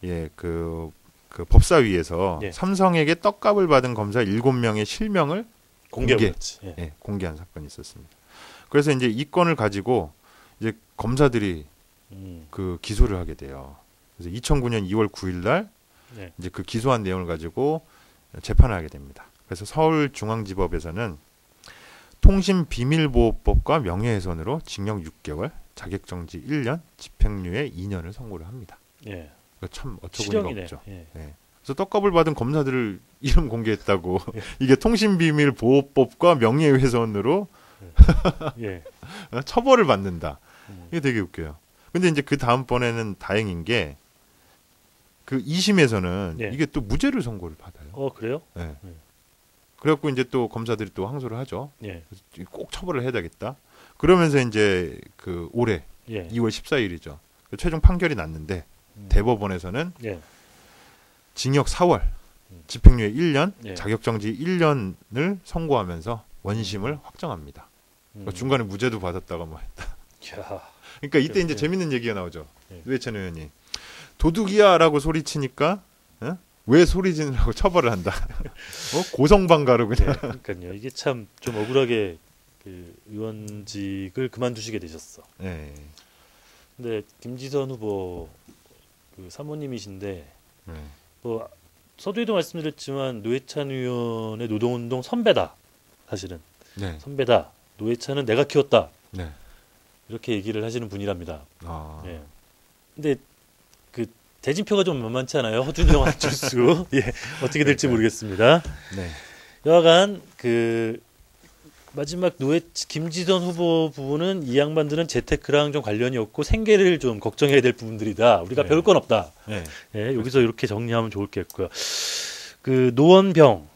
예, 그 법사위에서 예. 삼성에게 떡값을 받은 검사 7명의 실명을 공개했지. 예. 예, 공개한 사건이 있었습니다. 그래서 이제 이 건을 가지고 이제 검사들이 그 기소를 하게 돼요. 그래서 2009년 2월 9일 날 네. 이제 그 기소한 내용을 가지고 재판을 하게 됩니다. 그래서 서울중앙지법에서는 통신비밀보호법과 명예훼손으로 징역 6개월, 자격정지 1년, 집행유예 2년을 선고를 합니다. 예. 그러니까 참 어처구니가 실형이네. 없죠. 예. 예. 그래서 떡값을 받은 검사들을 이름 공개했다고 예. 이게 통신비밀보호법과 명예훼손으로 예. 처벌을 받는다. 음. 이게 되게 웃겨요. 근데 이제 그 다음번에는 다행인 게 그 2심에서는 예. 이게 또 무죄를 선고를 받아요. 그래요? 네. 그래갖고 이제 또 검사들이 또 항소를 하죠. 예. 그래서 꼭 처벌을 해야 되겠다. 그러면서 이제 그 올해 예. 2월 14일이죠. 최종 판결이 났는데 대법원에서는 예. 징역 4월, 집행유예 1년, 예. 자격정지 1년을 선고하면서 원심을 확정합니다. 그러니까 중간에 무죄도 받았다가 뭐 했다. 야. 그러니까 이때 이제 예. 재밌는 얘기가 나오죠. 예. 노회찬 의원이 도둑이야라고 소리치니까 왜 소리 지르라고 처벌을 한다. 고성방가로 그냥. 그러니까요. 이게 참 좀 억울하게 그 의원직을 그만두시게 되셨어. 네. 근데 김지선 후보 그 사모님이신데 네. 뭐 서두에도 말씀드렸지만 노회찬 의원의 노동운동 선배다. 사실은 네. 선배다. 노회찬은 내가 키웠다. 네. 이렇게 얘기를 하시는 분이랍니다. 아. 예. 근데 그 대진표가 좀 만만치 않아요. 허준영, 안철수. 예. 어떻게 될지 그러니까요. 모르겠습니다. 네. 여하간 그 마지막 김지선 후보 부분은 이 양반들은 재테크랑 좀 관련이 없고 생계를 좀 걱정해야 될 부분들이다. 우리가 네. 배울 건 없다. 네. 예, 여기서 이렇게 정리하면 좋을 것 같고요. 그 노원병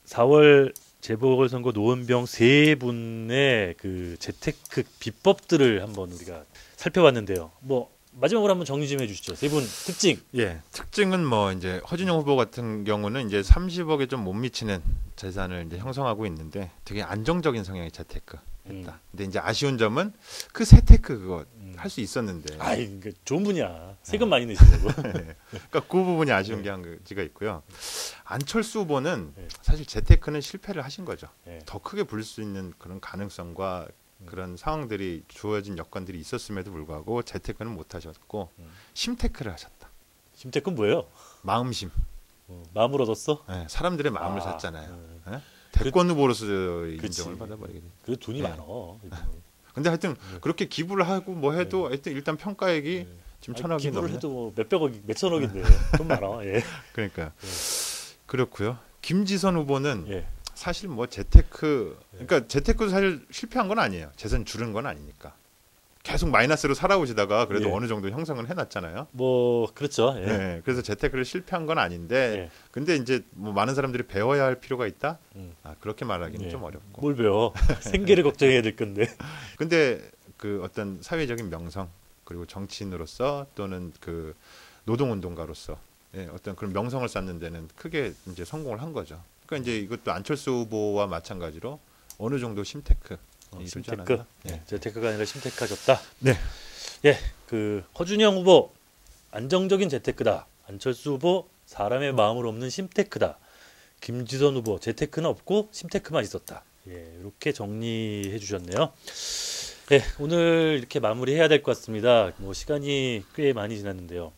4월 재보궐선거 노원병 세 분의 그 재테크 비법들을 한번 우리가 살펴봤는데요. 뭐 마지막으로 한번 정리 좀 해주시죠. 세 분 특징. 예, 특징은 뭐 이제 허준영 후보 같은 경우는 이제 30억에 좀 못 미치는 재산을 이제 형성하고 있는데 되게 안정적인 성향의 재테크 했다. 근데 이제 아쉬운 점은 그 재테크 그거 할 수 있었는데. 아이, 그 좋은 분이야. 세금 많이 내시려고. 그러니까 그 부분이 아쉬운 게 한 가지가 있고요. 안철수 후보는 네. 사실 재테크는 실패를 하신 거죠. 네. 더 크게 부를 수 있는 그런 가능성과 그런 상황들이 주어진 여건들이 있었음에도 불구하고 재테크는 못 하셨고 심테크를 하셨다. 심테크 뭐예요? 마음심. 마음을 얻었어? 네, 사람들의 마음을 아, 샀잖아요. 네? 대권 후보로서의 그치. 인정을 받아버리게 돼. 그 돈이 네. 많어. 근데 하여튼 그렇게 기부를 하고 뭐 해도 하여튼 일단 평가액이 지금 천억이 기부를 넘네. 해도 뭐 몇백억, 몇천억인데 돈 많아. 예. 그러니까 그렇고요. 김지선 후보는 예. 사실 뭐 재테크, 그러니까 재테크도 사실 실패한 건 아니에요. 재산 줄은 건 아니니까. 계속 마이너스로 살아오시다가 그래도 예. 어느 정도 형성을 해놨잖아요. 뭐 그렇죠. 예. 네, 그래서 재테크를 실패한 건 아닌데, 예. 근데 이제 뭐 많은 사람들이 배워야 할 필요가 있다. 음. 그렇게 말하기는 예. 좀 어렵고. 뭘 배워? 생계를 걱정해야 될 건데. 근데 그 어떤 사회적인 명성 그리고 정치인으로서 또는 그 노동운동가로서 어떤 그런 명성을 쌓는 데는 크게 이제 성공을 한 거죠. 그러니까 이제 이것도 안철수 후보와 마찬가지로 어느 정도 심테크 이루지 심테크. 않았나? 예. 재테크가 아니라 심테크하셨다. 네. 예. 그 허준영 후보 안정적인 재테크다. 안철수 후보 사람의 마음을 없는 심테크다. 김지선 후보 재테크는 없고 심테크만 있었다. 예, 이렇게 정리해 주셨네요. 예, 오늘 이렇게 마무리해야 될 것 같습니다. 뭐 시간이 꽤 많이 지났는데요.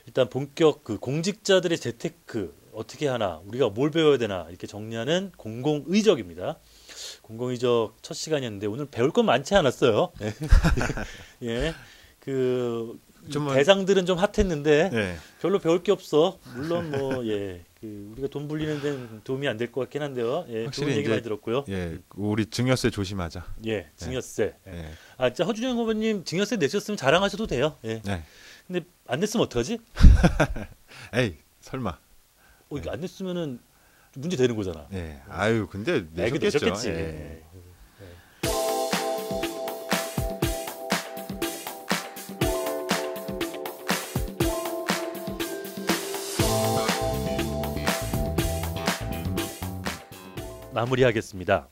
일단 본격 그 공직자들의 재테크 어떻게 하나, 우리가 뭘 배워야 되나 이렇게 정리하는 공공의적입니다. 공공의적 첫 시간이었는데 오늘 배울 건 많지 않았어요. 예, 그 대상들은 좀 핫했는데 네. 별로 배울 게 없어. 물론 뭐 예, 그 우리가 돈 불리는 데는 도움이 안 될 것 같긴 한데요. 예, 좋은 얘기 많이 들었고요. 예, 우리 증여세 조심하자. 예, 증여세. 예. 예. 아, 진짜 허준영 후보님 증여세 내셨으면 자랑하셔도 돼요. 예. 네. 근데 안 냈으면 어떡하지? 에이, 설마. 이거 안 냈으면은 문제 되는 거잖아. 예. 아유, 근데 내셨겠죠. 내셨겠지. 예. 마무리하겠습니다.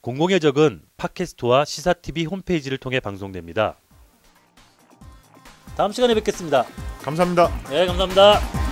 공공의 적은 팟캐스트와 시사TV 홈페이지를 통해 방송됩니다. 다음 시간에 뵙겠습니다. 감사합니다. 네, 감사합니다.